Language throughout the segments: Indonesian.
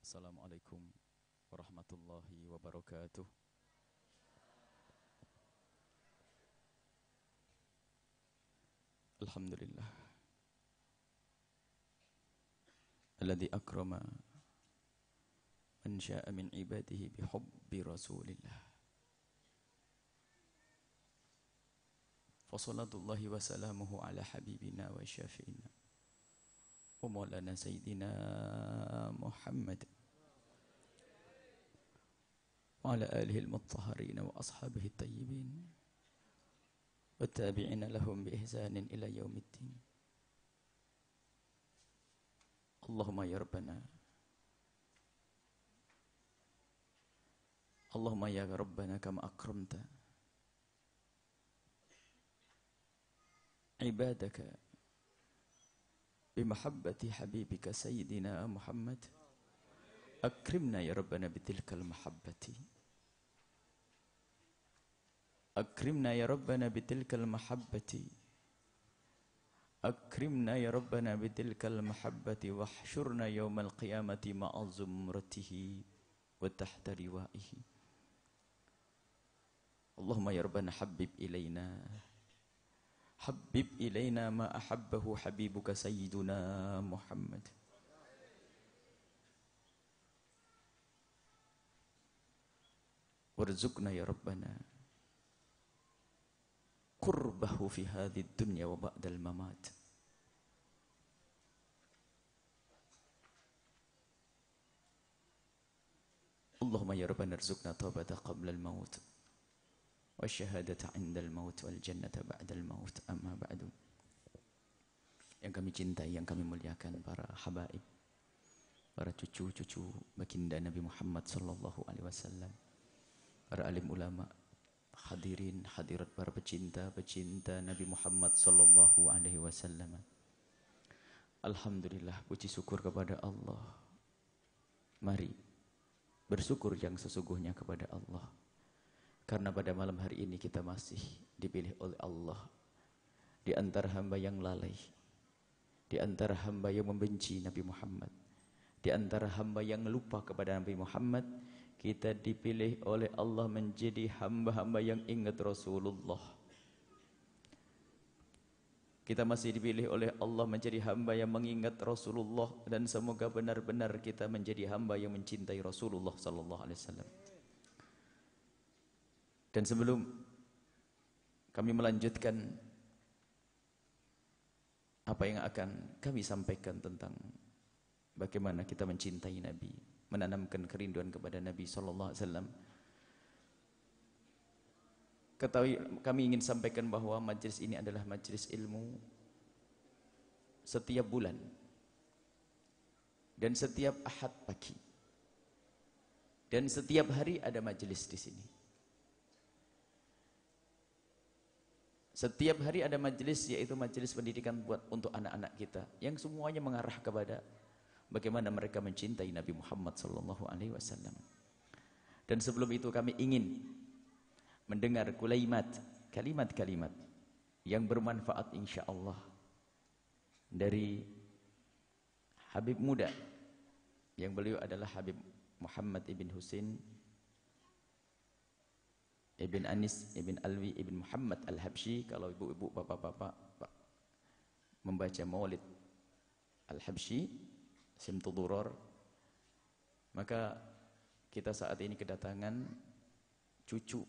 Assalamualaikum warahmatullahi wabarakatuh. Alhamdulillah alladzi akrama man syaa min ibadihi bihubbi rasulillah. Fa salatullahi wa salamuhu ala habibina wa syafi'ina wa maulana sayyidina Muhammad wa ala alihi al-mutahharin wa ashabihi at-tayyibin wa tabi'ina lahum bi ihsanin ila yaumiddin. Allahumma ya Rabbana, Allahumma ya Rabbana kama akramta ibadaka bimahabbati habibika sayyidina Muhammad, akrimna ya Rabbana bitilkal mahabbati, akrimna ya Rabbana bitilkal mahabbati, akrimna ya Rabbana bitilkal mahabbati, wahsyurna yawmal qiyamati ma'a zumratihi wa tahta riwaihi. Allahumma ya Rabbana habib ilayna ma ahabbahu habibuka sayyiduna Muhammad. Warzuqna ya Rabbana qurbahu fi hadhihi dunya wa ba'dal mamat. Allahumma ya Rabbana arzuqna taubata qabla al-maut wa syahadata 'inda al-maut wal jannata ba'da al-maut. Amma ba'du. Yang kami cintai, yang kami muliakan, para habaib, para cucu-cucu baginda Nabi Muhammad sallallahu alaihi wasallam, para alim ulama, hadirin hadirat, para pecinta Nabi Muhammad sallallahu alaihi wasallam. Alhamdulillah, puji syukur kepada Allah. Mari bersyukur yang sesungguhnya kepada Allah, karena pada malam hari ini kita masih dipilih oleh Allah di antara hamba yang lalai, di antara hamba yang membenci Nabi Muhammad, di antara hamba yang lupa kepada Nabi Muhammad. Kita dipilih oleh Allah menjadi hamba-hamba yang ingat Rasulullah. Kita masih dipilih oleh Allah menjadi hamba yang mengingat Rasulullah, dan semoga benar-benar kita menjadi hamba yang mencintai Rasulullah sallallahu alaihi wasallam. Dan sebelum kami melanjutkan apa yang akan kami sampaikan tentang bagaimana kita mencintai Nabi, menanamkan kerinduan kepada Nabi sallallahu alaihi wasallam, ketahui kami ingin sampaikan bahwa majlis ini adalah majlis ilmu setiap bulan dan setiap Ahad pagi, dan setiap hari ada majlis di sini. Setiap hari ada majlis, yaitu majlis pendidikan untuk anak-anak kita, yang semuanya mengarah kepada bagaimana mereka mencintai Nabi Muhammad sallallahu alaihi wasallam. Dan sebelum itu kami ingin mendengar kalimat-kalimat yang bermanfaat insyaallah dari Habib muda, yang beliau adalah Habib Muhammad ibn Husain ibn Anis ibn Alwi ibn Muhammad al-Habsyi. Kalau ibu-ibu, bapak-bapak membaca Maulid al-Habsyi Simtuduror, maka kita saat ini kedatangan cucu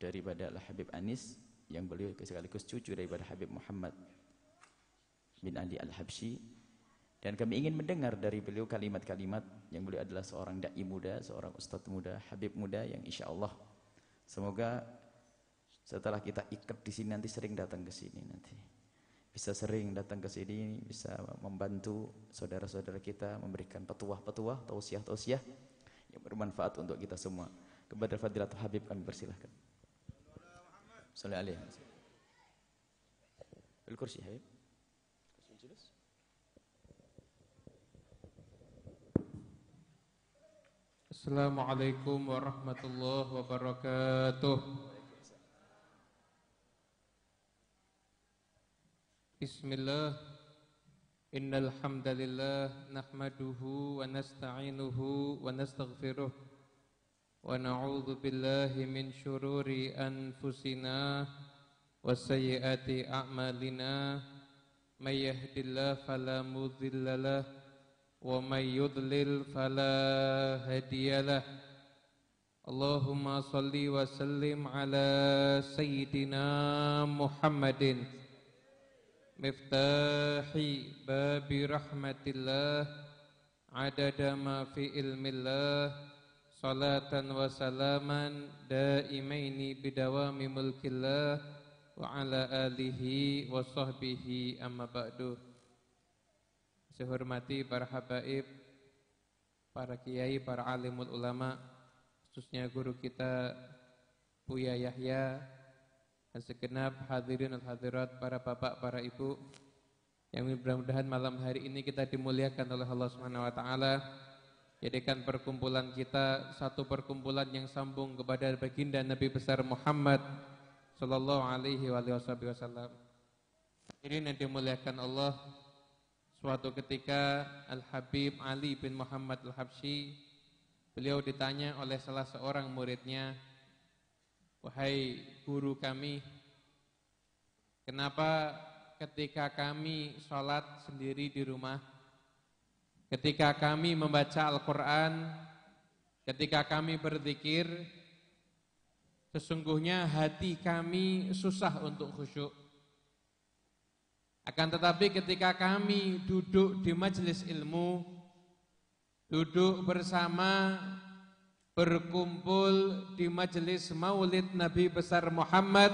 daripada Al-Habib Anis, yang beliau sekaligus cucu daripada Habib Muhammad bin Ali Al-Habsyi. Dan kami ingin mendengar dari beliau kalimat-kalimat, yang beliau adalah seorang da'i muda, seorang ustadz muda, Habib muda, yang insya Allah semoga setelah kita ikat di sini nanti sering datang ke sini, nanti bisa sering datang ke sini, bisa membantu saudara-saudara kita, memberikan petuah-petuah, tausiah-tausiah yang bermanfaat untuk kita semua. Kepada Fadilatul Habib kami persilahkan. Sallallahu alaihi wasallam. Al-kursi Habib. Assalamualaikum warahmatullahi wabarakatuh. Bismillah. Innal hamdalillah nahmaduhu wa nasta'inuhu wa nastaghfiruh wa na'udzu billahi min syururi anfusina wa sayyiati a'malina may yahdihillahu fala mudhillalah wa may yudlil fala hadiyalah. Allahumma salli wa sallim ala sayyidina Muhammadin miftahi babi rahmatillah adada ma fi ilmillah salatan wa salaman daimaini bidawami mulkillah wa ala alihi wa sahbihi amma ba'du. Saya hormati para habaib, para kiai, para alimul ulama, khususnya guru kita Buya Yahya, dan segenap hadirin dan hadirat, para bapak, para ibu, yang mudah-mudahan malam hari ini kita dimuliakan oleh Allah Subhanahu wa taala. Jadikan perkumpulan kita satu perkumpulan yang sambung kepada baginda Nabi besar Muhammad sallallahu alaihi wasallam. Hadirin yang dimuliakan Allah, suatu ketika Al-Habib Ali bin Muhammad Al-Habsyi, beliau ditanya oleh salah seorang muridnya, "Wahai guru kami, kenapa ketika kami sholat sendiri di rumah, ketika kami membaca Al-Quran, ketika kami berzikir, sesungguhnya hati kami susah untuk khusyuk. Akan tetapi ketika kami duduk di majelis ilmu, duduk bersama, berkumpul di majelis maulid Nabi besar Muhammad,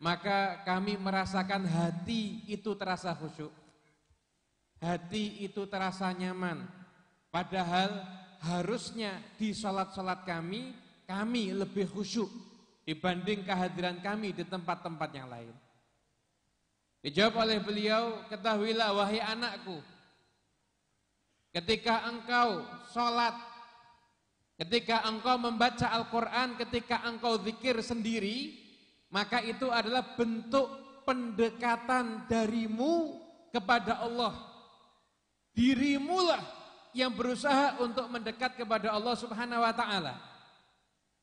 maka kami merasakan hati itu terasa khusyuk, hati itu terasa nyaman. Padahal harusnya di sholat-sholat kami lebih khusyuk dibanding kehadiran kami di tempat-tempat yang lain." Dijawab oleh beliau, "Ketahuilah wahai anakku, ketika engkau sholat, ketika engkau membaca Al-Quran, ketika engkau zikir sendiri, maka itu adalah bentuk pendekatan darimu kepada Allah. Dirimulah yang berusaha untuk mendekat kepada Allah Subhanahu wa ta'ala.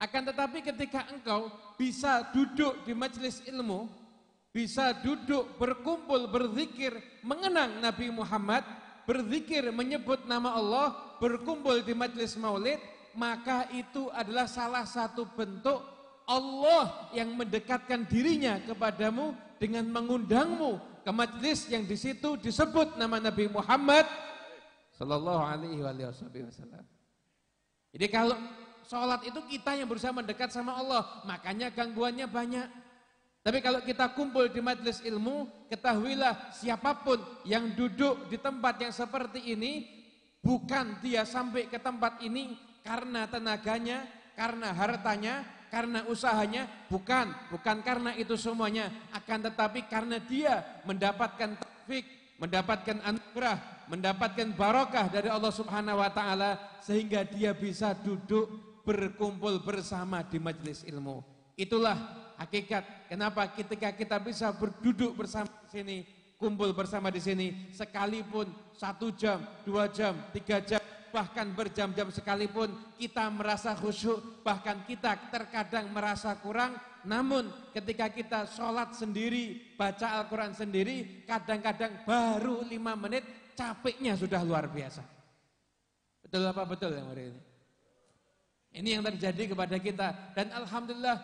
Akan tetapi ketika engkau bisa duduk di majelis ilmu, bisa duduk berkumpul berzikir mengenang Nabi Muhammad, berzikir menyebut nama Allah, berkumpul di majelis maulid, maka itu adalah salah satu bentuk Allah yang mendekatkan dirinya kepadamu dengan mengundangmu ke majelis yang di situ disebut nama Nabi Muhammad sallallahu alaihi wasallam." Jadi kalau sholat itu kita yang berusaha mendekat sama Allah, makanya gangguannya banyak. Tapi kalau kita kumpul di majelis ilmu, ketahuilah siapapun yang duduk di tempat yang seperti ini, bukan dia sampai ke tempat ini karena tenaganya, karena hartanya, karena usahanya, bukan karena itu semuanya, akan tetapi karena dia mendapatkan taufik, mendapatkan anugerah, mendapatkan barokah dari Allah Subhanahu wa taala, sehingga dia bisa duduk berkumpul bersama di majelis ilmu. Itulah hakikat kenapa ketika kita bisa berduduk bersama di sini, kumpul bersama di sini, sekalipun 1 jam, 2 jam, 3 jam, bahkan berjam-jam sekalipun, kita merasa khusyuk, bahkan kita terkadang merasa kurang. Namun ketika kita sholat sendiri, baca Al-Quran sendiri, kadang-kadang baru 5 menit capeknya sudah luar biasa. Betul apa betul yang hari ini? Ini yang terjadi kepada kita, dan alhamdulillah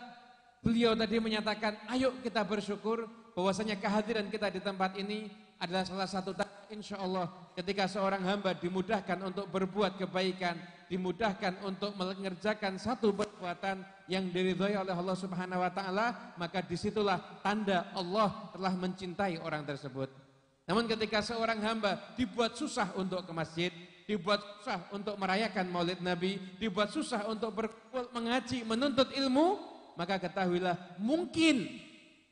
beliau tadi menyatakan, ayo kita bersyukur bahwasanya kehadiran kita di tempat ini adalah salah satu insya Allah ketika seorang hamba dimudahkan untuk berbuat kebaikan, dimudahkan untuk mengerjakan satu perbuatan yang diridhai oleh Allah Subhanahu wa taala, maka disitulah tanda Allah telah mencintai orang tersebut. Namun ketika seorang hamba dibuat susah untuk ke masjid, dibuat susah untuk merayakan Maulid Nabi, dibuat susah untuk berkumpul mengaji, menuntut ilmu, maka ketahuilah mungkin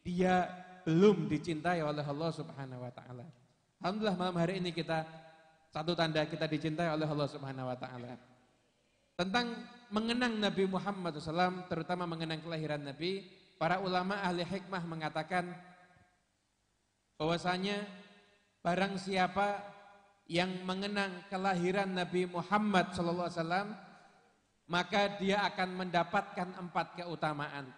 dia belum dicintai oleh Allah Subhanahu wa taala. Alhamdulillah malam hari ini kita satu tanda kita dicintai oleh Allah Subhanahu wa taala. Tentang mengenang Nabi Muhammad SAW, terutama mengenang kelahiran Nabi, para ulama ahli hikmah mengatakan bahwasanya barang siapa yang mengenang kelahiran Nabi Muhammad SAW, maka dia akan mendapatkan 4 keutamaan.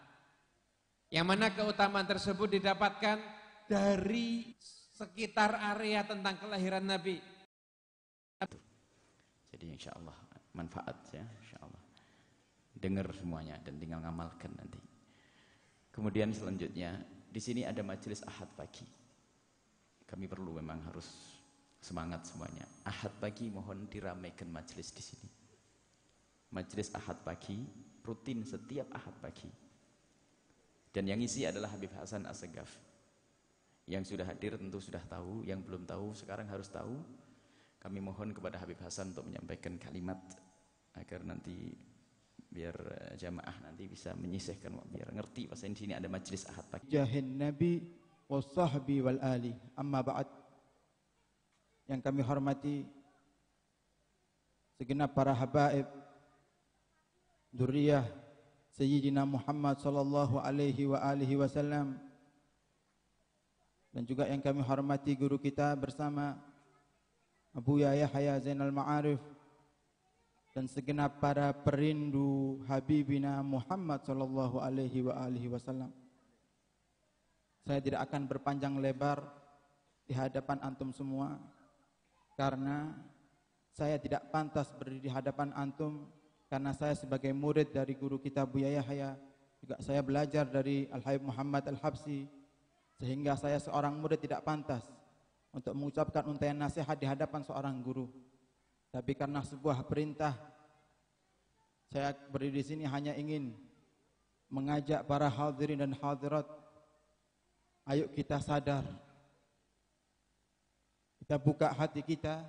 Yang mana keutamaan tersebut didapatkan dari sekitar area tentang kelahiran Nabi. Jadi insya Allah manfaat ya, insya Allah. Dengar semuanya dan tinggal ngamalkan nanti. Kemudian selanjutnya di sini ada majelis Ahad pagi. Kami perlu memang harus semangat semuanya. Ahad pagi mohon diramaikan majelis di sini. Majelis Ahad pagi rutin setiap Ahad pagi. Dan yang isi adalah Habib Hasan Assegaf. Yang sudah hadir tentu sudah tahu, yang belum tahu sekarang harus tahu. Kami mohon kepada Habib Hasan untuk menyampaikan kalimat agar nanti biar jamaah nanti bisa menyisihkan, biar ngerti pas di sini ada majelis Ahad pagi. Jahin Nabi wasahbi wal ali. Amma ba'd. Yang kami hormati segenap para habaib dzurriyyah Sayyidina Muhammad sallallahu alaihi wa alihi wasallam, dan juga yang kami hormati guru kita bersama Abu Yahya Zainal Ma'arif, dan segenap para perindu Habibina Muhammad sallallahu alaihi wa alihi wasallam. Saya tidak akan berpanjang lebar di hadapan antum semua, karena saya tidak pantas berdiri di hadapan antum, karena saya sebagai murid dari guru kita Buya Yahya, juga saya belajar dari Al-Habib Muhammad Al-Habsyi, sehingga saya seorang murid tidak pantas untuk mengucapkan untaian nasihat di hadapan seorang guru. Tapi karena sebuah perintah, saya berdiri di sini hanya ingin mengajak para hadirin dan hadirat, ayo kita sadar, kita buka hati kita,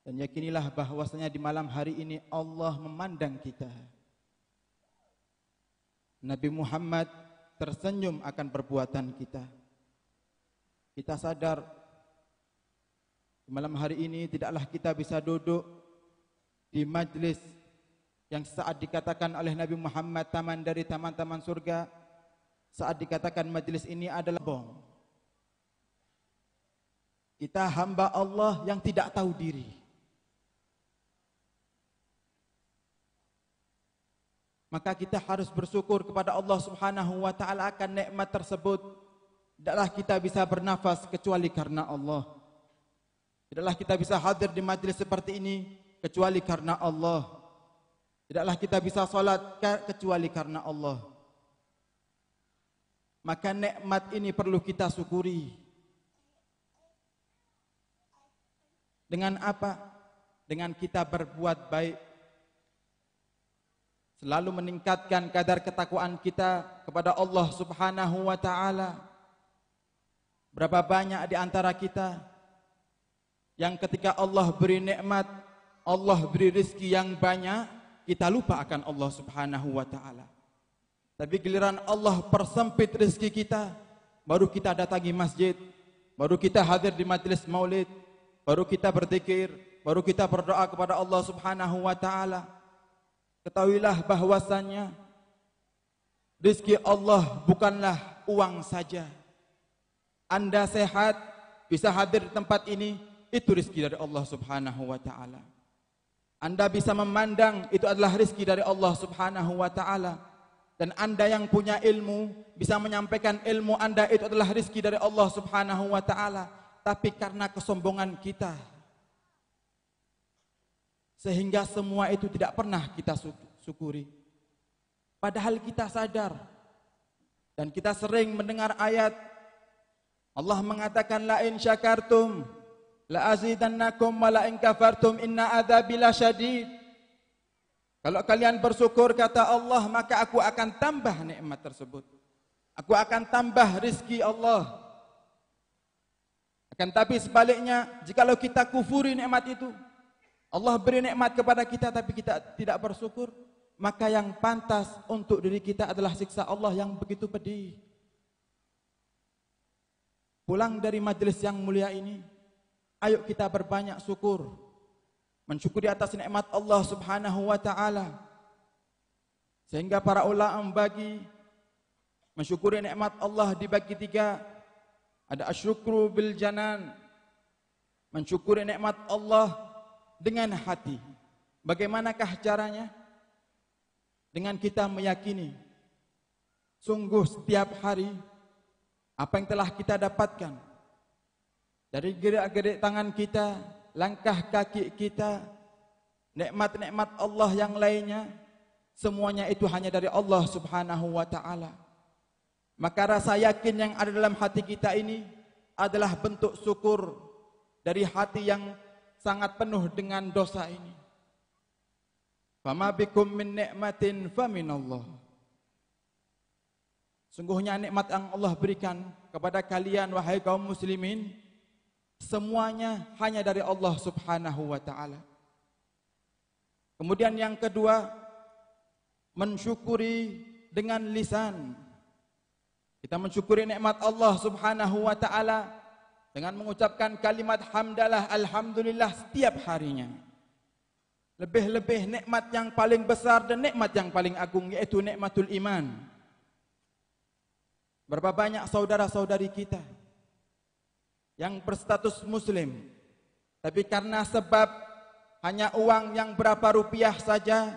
dan yakinilah bahwasanya di malam hari ini Allah memandang kita. Nabi Muhammad tersenyum akan perbuatan kita. Kita sadar di malam hari ini tidaklah kita bisa duduk di majlis yang saat dikatakan oleh Nabi Muhammad taman dari taman-taman surga, saat dikatakan majlis ini adalah bom. Kita hamba Allah yang tidak tahu diri. Maka kita harus bersyukur kepada Allah Subhanahu wa taala akan nikmat tersebut. Tidaklah kita bisa bernafas kecuali karena Allah. Tidaklah kita bisa hadir di majlis seperti ini kecuali karena Allah. Tidaklah kita bisa salat kecuali karena Allah. Maka nikmat ini perlu kita syukuri. Dengan apa? Dengan kita berbuat baik. Selalu meningkatkan kadar ketakwaan kita kepada Allah Subhanahu wa taala. Berapa banyak di antara kita yang ketika Allah beri nikmat, Allah beri rezeki yang banyak, kita lupa akan Allah Subhanahu wa taala. Tapi giliran Allah persempit rezeki kita, baru kita datangi masjid, baru kita hadir di majelis maulid, baru kita berzikir, baru kita berdoa kepada Allah Subhanahu wa taala. Ketahuilah bahwasannya rezeki Allah bukanlah uang saja. Anda sehat, bisa hadir di tempat ini, itu rezeki dari Allah Subhanahu wa taala. Anda bisa memandang, itu adalah rezeki dari Allah Subhanahu wa taala. Dan Anda yang punya ilmu, bisa menyampaikan ilmu Anda, itu adalah rezeki dari Allah Subhanahu wa taala. Tapi karena kesombongan kita, sehingga semua itu tidak pernah kita syukuri. Padahal kita sadar, dan kita sering mendengar ayat Allah mengatakan la in syakartum la azidannakum wa la in kafartum inna adzabi lasyadid. Kalau kalian bersyukur kata Allah, maka aku akan tambah nikmat tersebut. Aku akan tambah rezeki Allah. Akan tapi sebaliknya, jikalau kita kufuri nikmat itu, Allah beri nikmat kepada kita tapi kita tidak bersyukur, maka yang pantas untuk diri kita adalah siksa Allah yang begitu pedih. Pulang dari majelis yang mulia ini, ayo kita berbanyak syukur, mensyukuri atas nikmat Allah Subhanahu wa taala. Sehingga para ulama membagi mensyukuri nikmat Allah dibagi 3. Ada asyukru bil janan, mensyukuri nikmat Allah dengan hati. Bagaimanakah caranya? Dengan kita meyakini sungguh setiap hari apa yang telah kita dapatkan dari gerak-gerik tangan kita, langkah kaki kita, nikmat-nikmat Allah yang lainnya, semuanya itu hanya dari Allah Subhanahu wa ta'ala. Maka rasa yakin yang ada dalam hati kita ini adalah bentuk syukur dari hati yang sangat penuh dengan dosa ini. Fama bikum min ni'matin faminallah. Sungguhnya nikmat yang Allah berikan kepada kalian wahai kaum muslimin, semuanya hanya dari Allah Subhanahu wa ta'ala. Kemudian yang kedua, mensyukuri dengan lisan. Kita mensyukuri nikmat Allah Subhanahu wa ta'ala dengan mengucapkan kalimat hamdalah, alhamdulillah setiap harinya. Lebih-lebih nikmat yang paling besar dan nikmat yang paling agung, yaitu nikmatul iman. Berapa banyak saudara-saudari kita yang berstatus muslim, tapi karena sebab hanya uang yang berapa rupiah saja,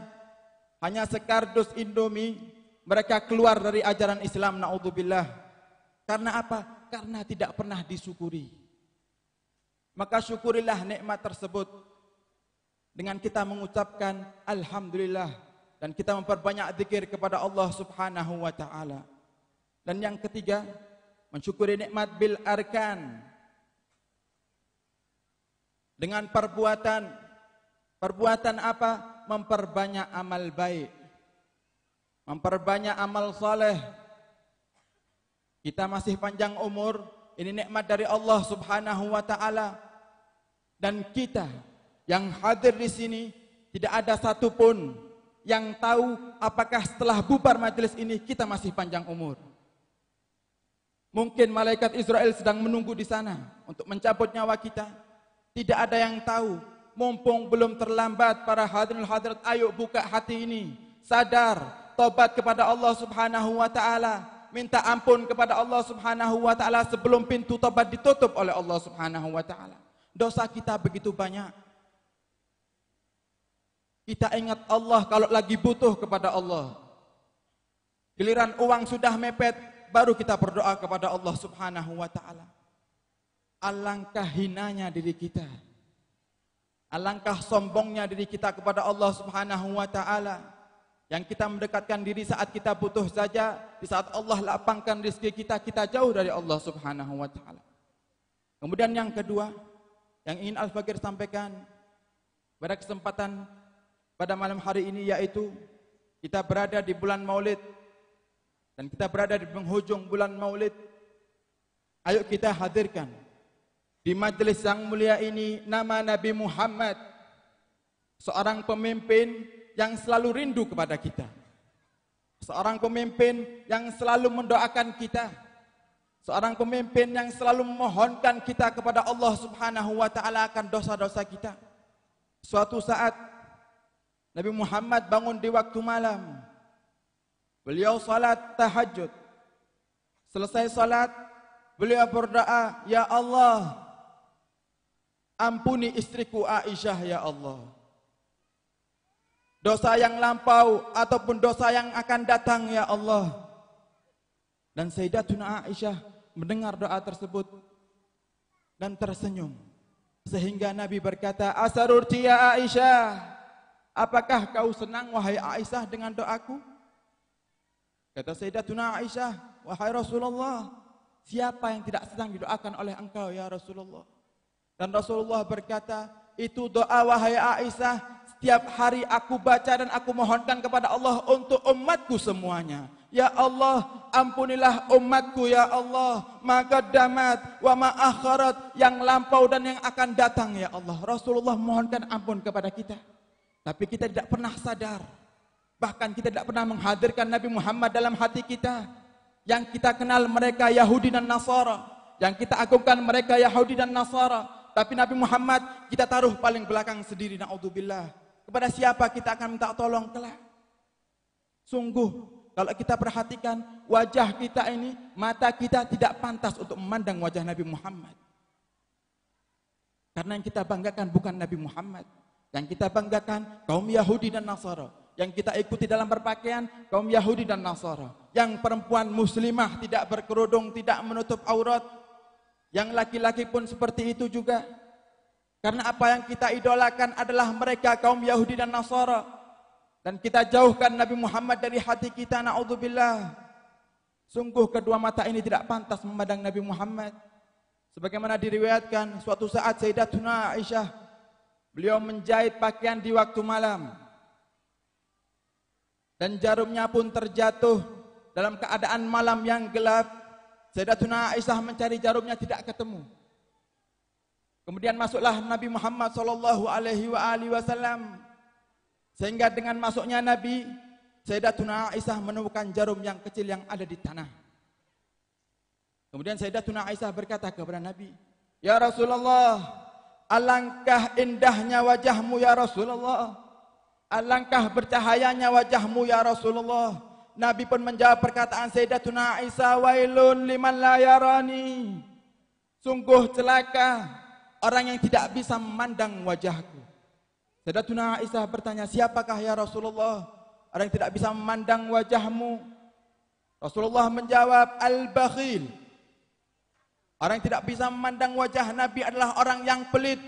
hanya sekardus Indomie, mereka keluar dari ajaran Islam, na'udzubillah. Karena apa? Karena tidak pernah disyukuri. Maka syukurilah nikmat tersebut dengan kita mengucapkan alhamdulillah dan kita memperbanyak zikir kepada Allah Subhanahu wa ta'ala. Dan yang ketiga, mensyukuri nikmat bil arkan. Dengan perbuatan. Perbuatan apa? Memperbanyak amal baik. Memperbanyak amal saleh. Kita masih panjang umur, ini nikmat dari Allah Subhanahu wa ta'ala. Dan kita yang hadir di sini, tidak ada satupun yang tahu apakah setelah bubar majelis ini kita masih panjang umur. Mungkin malaikat Israel sedang menunggu di sana untuk mencabut nyawa kita. Tidak ada yang tahu. Mumpung belum terlambat, para hadirin hadirat, ayo buka hati ini. Sadar, tobat kepada Allah Subhanahu wa ta'ala, minta ampun kepada Allah Subhanahu wa ta'ala sebelum pintu tobat ditutup oleh Allah Subhanahu wa ta'ala. Dosa kita begitu banyak. Kita ingat Allah kalau lagi butuh kepada Allah. Giliran uang sudah mepet, baru kita berdoa kepada Allah Subhanahu wa ta'ala. Alangkah hinanya diri kita. Alangkah sombongnya diri kita kepada Allah Subhanahu wa ta'ala. Yang kita mendekatkan diri saat kita butuh saja, di saat Allah lapangkan rezeki kita, kita jauh dari Allah Subhanahu wa ta'ala. Kemudian yang kedua, yang ingin Al-Fakir sampaikan pada kesempatan pada malam hari ini, yaitu kita berada di bulan Maulid dan kita berada di penghujung bulan Maulid. Ayo kita hadirkan di majelis yang mulia ini nama Nabi Muhammad, seorang pemimpin yang selalu rindu kepada kita. Seorang pemimpin yang selalu mendoakan kita. Seorang pemimpin yang selalu memohonkan kita kepada Allah Subhanahu wa ta'ala akan dosa-dosa kita. Suatu saat Nabi Muhammad bangun di waktu malam. Beliau salat tahajud. Selesai salat, beliau berdoa, "Ya Allah, ampuni istriku Aisyah ya Allah. Dosa yang lampau ataupun dosa yang akan datang ya Allah." Dan Sayyidatuna Aisyah mendengar doa tersebut dan tersenyum. Sehingga Nabi berkata, "Asarurti ya Aisyah, apakah kau senang wahai Aisyah dengan doaku?" Kata Sayyidatuna Aisyah, "Wahai Rasulullah, siapa yang tidak senang didoakan oleh engkau ya Rasulullah?" Dan Rasulullah berkata, "Itu doa wahai Aisyah, setiap hari aku baca dan aku mohonkan kepada Allah untuk umatku semuanya. Ya Allah, ampunilah umatku ya Allah, ma qaddamat wa ma akharat, yang lampau dan yang akan datang ya Allah." Rasulullah mohonkan ampun kepada kita. Tapi kita tidak pernah sadar. Bahkan kita tidak pernah menghadirkan Nabi Muhammad dalam hati kita. Yang kita kenal mereka Yahudi dan Nasara. Yang kita agungkan mereka Yahudi dan Nasara. Tapi Nabi Muhammad kita taruh paling belakang sendiri, na'udzubillah. Kepada siapa kita akan minta tolong kelak? Sungguh Kalau kita perhatikan wajah kita ini, mata kita tidak pantas untuk memandang wajah Nabi Muhammad. Karena yang kita banggakan bukan Nabi Muhammad. Yang kita banggakan kaum Yahudi dan Nasara. Yang kita ikuti dalam berpakaian kaum Yahudi dan Nasara. Yang perempuan muslimah tidak berkerudung, tidak menutup aurat. Yang laki-laki pun seperti itu juga. Karena apa yang kita idolakan adalah mereka kaum Yahudi dan Nasara. Dan kita jauhkan Nabi Muhammad dari hati kita, na'udzubillah. Sungguh kedua mata ini tidak pantas memandang Nabi Muhammad. Sebagaimana diriwayatkan suatu saat Sayyidatuna Aisyah, beliau menjahit pakaian di waktu malam. Dan jarumnya pun terjatuh dalam keadaan malam yang gelap. Sayyidatuna Aisyah mencari jarumnya tidak ketemu. Kemudian masuklah Nabi Muhammad SAW. Sehingga dengan masuknya Nabi, Sayyidatuna Aisyah menemukan jarum yang kecil yang ada di tanah. Kemudian Sayyidatuna Aisyah berkata kepada Nabi, "Ya Rasulullah, alangkah indahnya wajahmu ya Rasulullah. Alangkah bercahayanya wajahmu ya Rasulullah." Nabi pun menjawab perkataan Sayyidatuna Aisyah, "Wailun liman la yarani." Sungguh celaka orang yang tidak bisa memandang wajahku. Sayyidatuna Aisyah bertanya, "Siapakah ya Rasulullah orang yang tidak bisa memandang wajahmu?" Rasulullah menjawab, "Al-bakhil." Orang yang tidak bisa memandang wajah Nabi adalah orang yang pelit.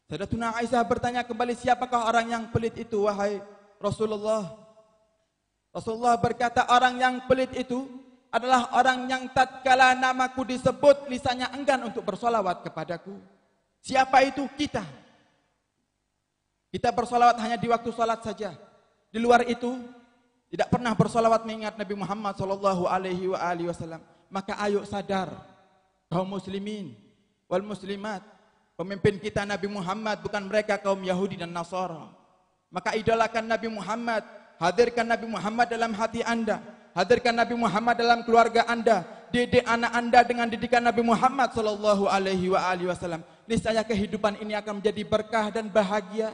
Sayyidatuna Aisyah bertanya kembali, "Siapakah orang yang pelit itu wahai Rasulullah?" Rasulullah berkata, "Orang yang pelit itu adalah orang yang tatkala namaku disebut lisannya enggan untuk bersolawat kepadaku." Siapa itu? Kita. Kita bersolawat hanya di waktu salat saja. Di luar itu tidak pernah bersolawat mengingat Nabi Muhammad SAW. Maka ayo sadar kaum muslimin wal muslimat, pemimpin kita Nabi Muhammad, bukan mereka kaum Yahudi dan Nasara. Maka idolakan Nabi Muhammad, hadirkan Nabi Muhammad dalam hati anda, hadirkan Nabi Muhammad dalam keluarga anda, didik anak anda dengan didikan Nabi Muhammad SAW. Niscaya kehidupan ini akan menjadi berkah dan bahagia.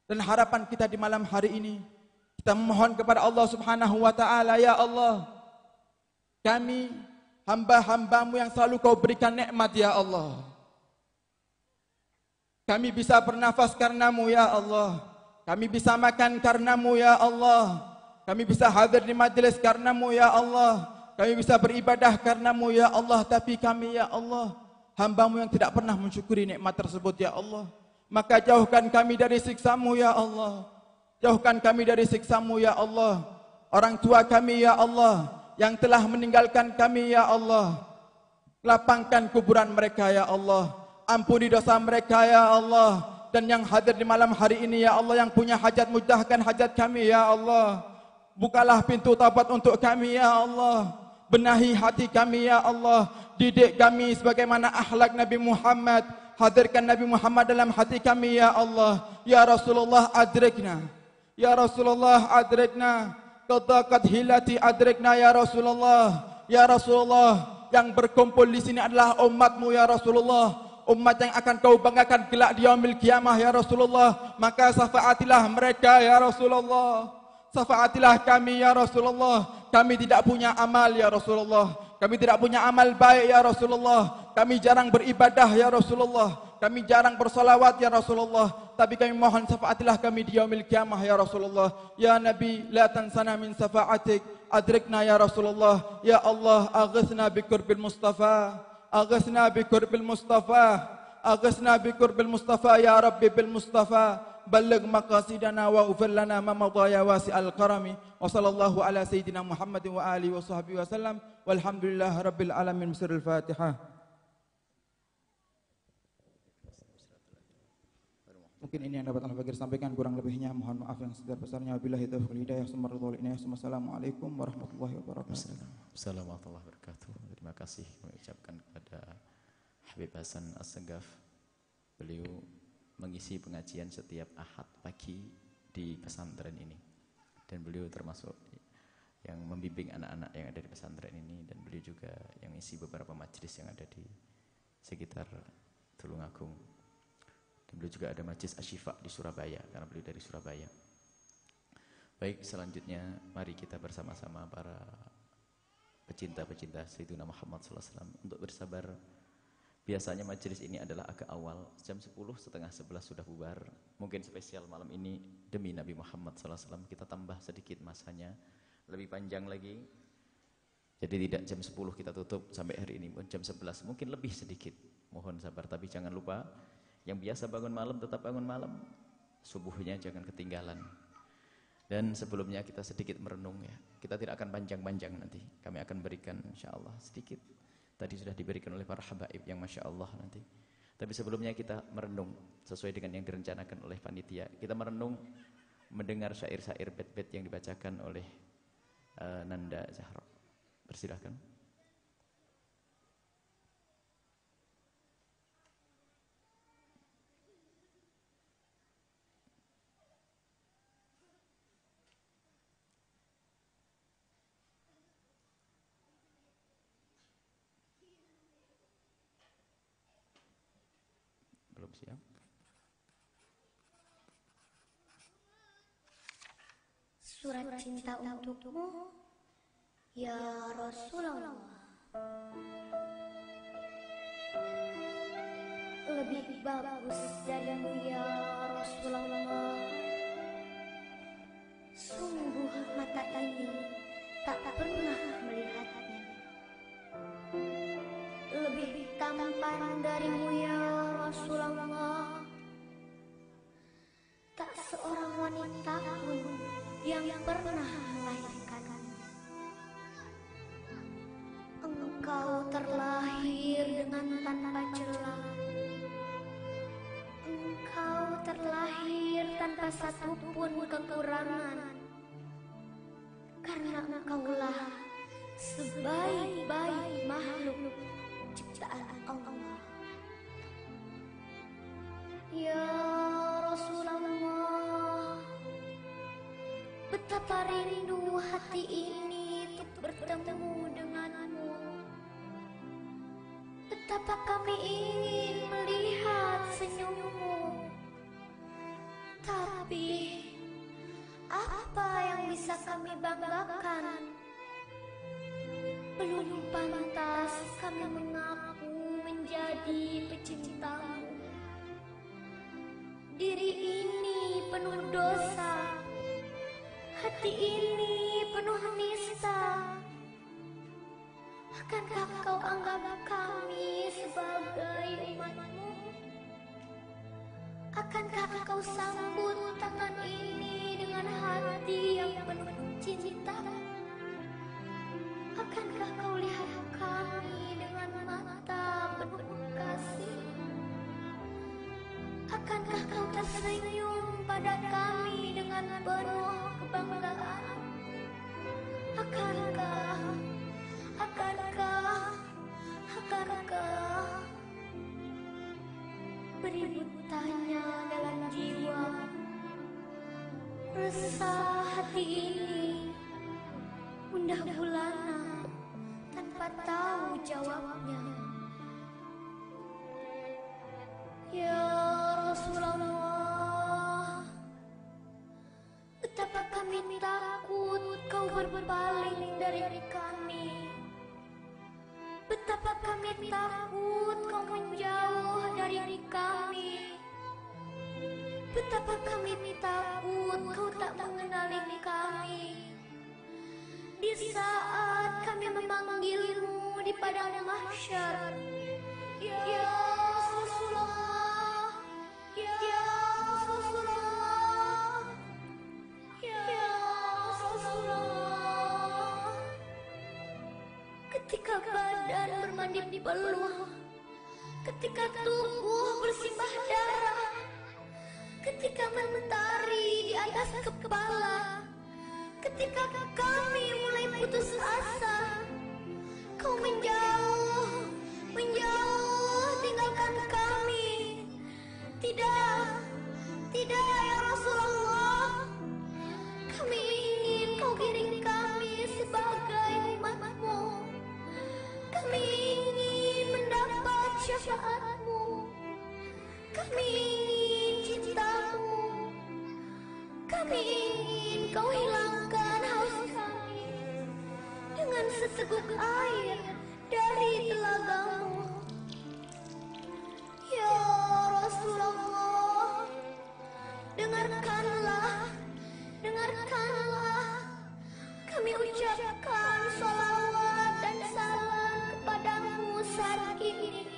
Dan harapan kita di malam hari ini, kita memohon kepada Allah Subhanahu wa taala, "Ya Allah, kami hamba-hambamu yang selalu kau berikan nikmat ya Allah. Kami bisa bernafas karenamu ya Allah. Kami bisa makan karenamu ya Allah. Kami bisa hadir di majelis karenamu ya Allah. Kami bisa beribadah karenamu ya Allah. Tapi kami ya Allah, hambamu yang tidak pernah mensyukuri nikmat tersebut ya Allah. Maka jauhkan kami dari siksamu ya Allah. Jauhkan kami dari siksamu ya Allah. Orang tua kami ya Allah yang telah meninggalkan kami ya Allah, lapangkan kuburan mereka ya Allah, ampuni dosa mereka ya Allah. Dan yang hadir di malam hari ini ya Allah, yang punya hajat, mudahkan hajat kami ya Allah. Bukalah pintu taubat untuk kami ya Allah. Benahi hati kami ya Allah. Didik kami sebagaimana akhlak Nabi Muhammad. Hadirkan Nabi Muhammad dalam hati kami ya Allah. Ya Rasulullah adrikna, ya Rasulullah adrikna, qad hilati adrikna ya Rasulullah. Ya Rasulullah, yang berkumpul di sini adalah umatmu ya Rasulullah. Umat yang akan kau banggakan kelak di yaumil qiyamah ya Rasulullah. Maka syafaatilah mereka ya Rasulullah. Syafaatilah kami ya Rasulullah. Kami tidak punya amal ya Rasulullah. Kami tidak punya amal baik ya Rasulullah. Kami jarang beribadah ya Rasulullah. Kami jarang bersalawat ya Rasulullah. Tapi kami mohon syafaatilah kami di yaumil qiyamah ya Rasulullah. Ya Nabi, la tansana min syafaatik. Adrikna ya Rasulullah. Ya Allah, aghithna bi qurbil Mustafa. Aghithna bi qurbil Mustafa. Aghithna bi qurbil Mustafa ya Rabbi bil Mustafa. Balligh maqasidana wa ufir lana ma madha ya wasi'al karami. Wa sallallahu ala sayyidina Muhammadin wa alihi wa sahbihi wa sallam. Walhamdulillahi rabbil alamin. Bismillahil Fatihah. Mungkin ini yang dapat Al-Fakir sampaikan, kurang lebihnya mohon maaf yang sebesar-besarnya. Wabillahi taufiq wal hidayah. Assalamualaikum warahmatullahi wabarakatuh. Assalamualaikum warahmatullahi wabarakatuh. Terima kasih kami ucapkan kepada Habib Hasan As-Segaf. Beliau mengisi pengajian setiap Ahad pagi di pesantren ini, dan beliau termasuk yang membimbing anak-anak yang ada di pesantren ini, dan beliau juga yang isi beberapa majelis yang ada di sekitar Tulungagung. Dan beliau juga ada majelis Asyifa di Surabaya karena beliau dari Surabaya. Baik, selanjutnya mari kita bersama-sama para pecinta-pecinta Sayyidina Muhammad SAW untuk bersabar. Biasanya majelis ini adalah agak awal, jam 10, setengah 11 sudah bubar. Mungkin spesial malam ini demi Nabi Muhammad SAW kita tambah sedikit masanya, lebih panjang lagi. Jadi tidak jam 10 kita tutup sampai hari ini, jam 11 mungkin lebih sedikit. Mohon sabar, tapi jangan lupa yang biasa bangun malam tetap bangun malam, subuhnya jangan ketinggalan. Dan sebelumnya kita sedikit merenung ya. Kita tidak akan panjang-panjang nanti. Kami akan berikan insyaAllah sedikit. Tadi sudah diberikan oleh para habaib yang Masya Allah nanti. Tapi sebelumnya kita merenung sesuai dengan yang direncanakan oleh panitia. Kita merenung mendengar syair-syair bait-bait yang dibacakan oleh Nanda Zahra. Persilahkan. Belum siap. Surat cinta untukmu, ya Rasulullah. Lebih bagus darimu ya Rasulullah. Sungguh mata ini tak pernah melihatnya. Lebih tampan darimu ya Rasulullah. Tak seorang wanita pun yang pernah melahirkan. Engkau terlahir dengan tanpa celah. Engkau terlahir tanpa satupun kekurangan. Karena engkaulah sebaik-baik makhluk ciptaan Allah. Ya Rasulullah, betapa rindu hati ini untuk bertemu denganmu. Betapa kami ingin melihat senyummu. Tapi apa yang bisa kami banggakan? Belum pantas kami mengaku menjadi pecintamu. Diri ini penuh dosa, hati ini penuh nista. Akankah kau anggap kami sebagai umatmu? Akankah kau sambut tangan ini dengan hati yang penuh cinta? Akankah kau lihat kami dengan mata penuh kasih? Akankah kau tersenyum pada kami dengan penuh kebanggaan? Akankah beribu tanya dalam jiwa, resah hati ini gundah gulana tanpa tahu jawabnya. Ya Rasulullah, betapa kami takut kau berpaling dari kami. Betapa kami takut kau menjauh dari kami. Betapa kami takut kau tak mengenali kami. Di saat kami memanggilmu di padang mahsyar, ya Rasulullah, ya Rasulullah, ya Rasulullah. Ketika badan bermandi peluh, ketika tubuh bersimbah darah, ketika mentari di atas kepala, ketika kami mulai putus asa, kau menjauh, tinggalkan kami. Tidak, ya Rasulullah. Kami ingin kau kirim kami sebagai umatmu. Kami ingin mendapat syafaatmu. Kami ingin cintamu. Kami ingin Engkau hilangkan haus kami dengan seteguk air dari telagamu. Ya Rasulullah, dengarkanlah kami ucapkan salawat dan salam kepadamu saat ini.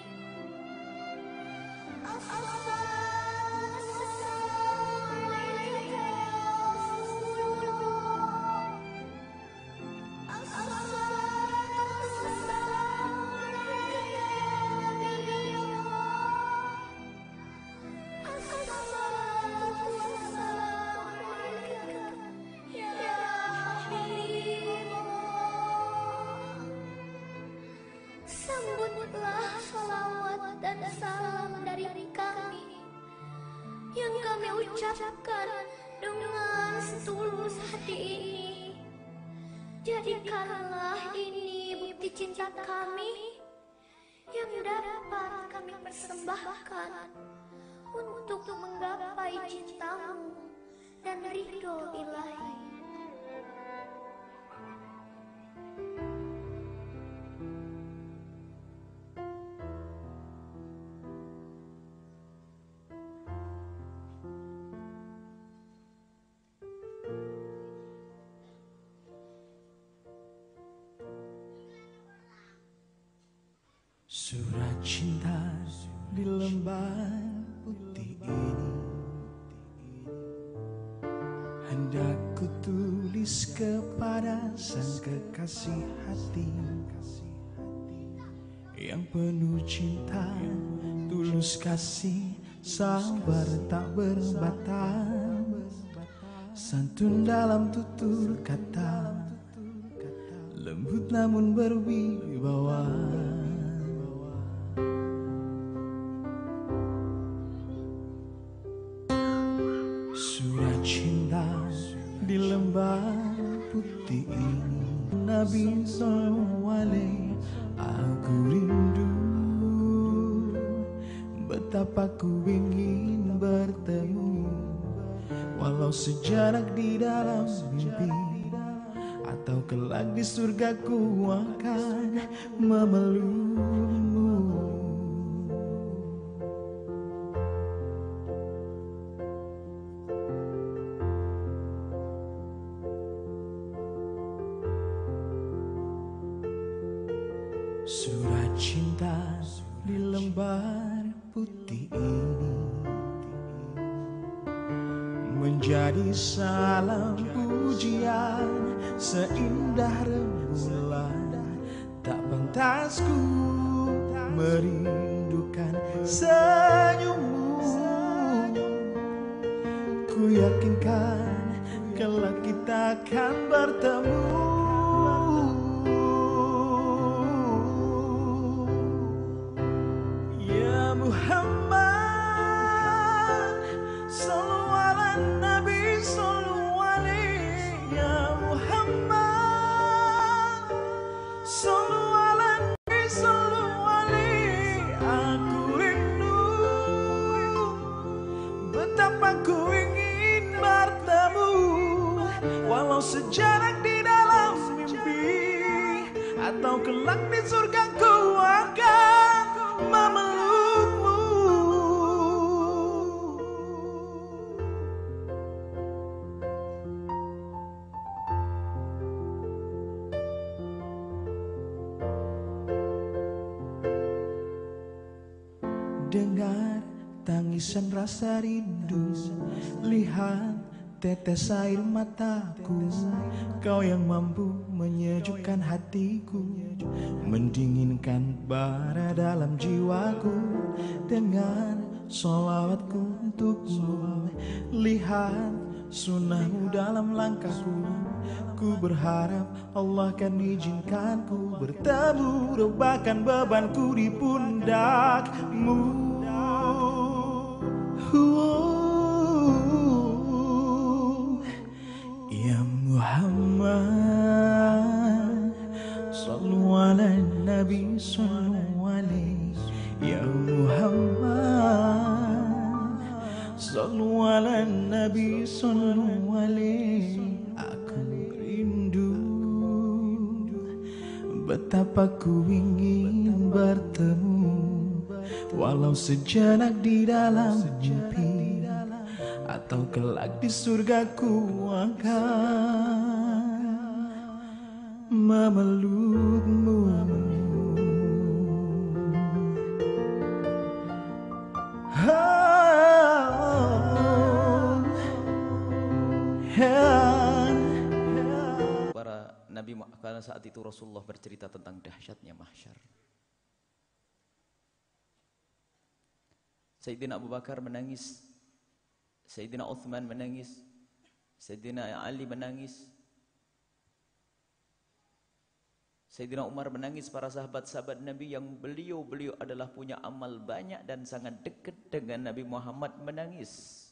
Sambutlah salawat dan salam dari kami yang kami ucapkan dengan setulus hati ini. Jadikanlah ini bukti cinta kami yang dapat kami persembahkan untuk menggapai cintamu dan ridho ilahi. Surat cinta di lembar putih ini hendak ku tulis kepada sang kekasih hati yang penuh cinta, tulus kasih, sabar tak berbatas, santun dalam tutur kata, lembut namun berwibawa. Surat cinta di lembar putih ini, Nabi SAW, aku rindu, betapa ku ingin bertemu, walau sejarak di dalam mimpi, atau kelak di surga ku akan memelukmu. Surat cinta di lembar putih ini menjadi salam pujian seindah rembulan. Tak pantas ku merindukan senyummu. Ku yakinkan kelak kita akan bertemu. Muhammad, sallu ala Nabi, sallu alaihi. Ya Muhammad, sallu ala Nabi, sallu alaihi. Aku rindu, betapa ku ingin bertemu, walau sejarak di dalam mimpi, atau kelak di surga ku akan memelukmu. Dengar tangisan rasa rindu, lihat tetes air mataku. Kau yang mampu menyejukkan hatiku, mendinginkan bara dalam jiwaku. Dengar sholawatku untukmu, lihat sunnahmu dalam langkahku. Ku berharap Allah akan izinkanku bertemu, rebahkan bebanku di pundakmu. Ya Muhammad, sallu ala Nabi, sallu alaihi. Ya Muhammad, sallu ala Nabi, sallu alaihi. Betapa ku ingin bertemu, walau sejenak di dalam mimpi, atau kelak di surgaku akan memelukmu. Para Nabi, karena saat itu Rasulullah bercerita tentang dahsyatnya mahsyar. Sayyidina Abu Bakar menangis, Sayyidina Uthman menangis, Sayyidina Ali menangis, Sayyidina Umar menangis, para sahabat-sahabat Nabi yang beliau adalah punya amal banyak dan sangat dekat dengan Nabi Muhammad menangis.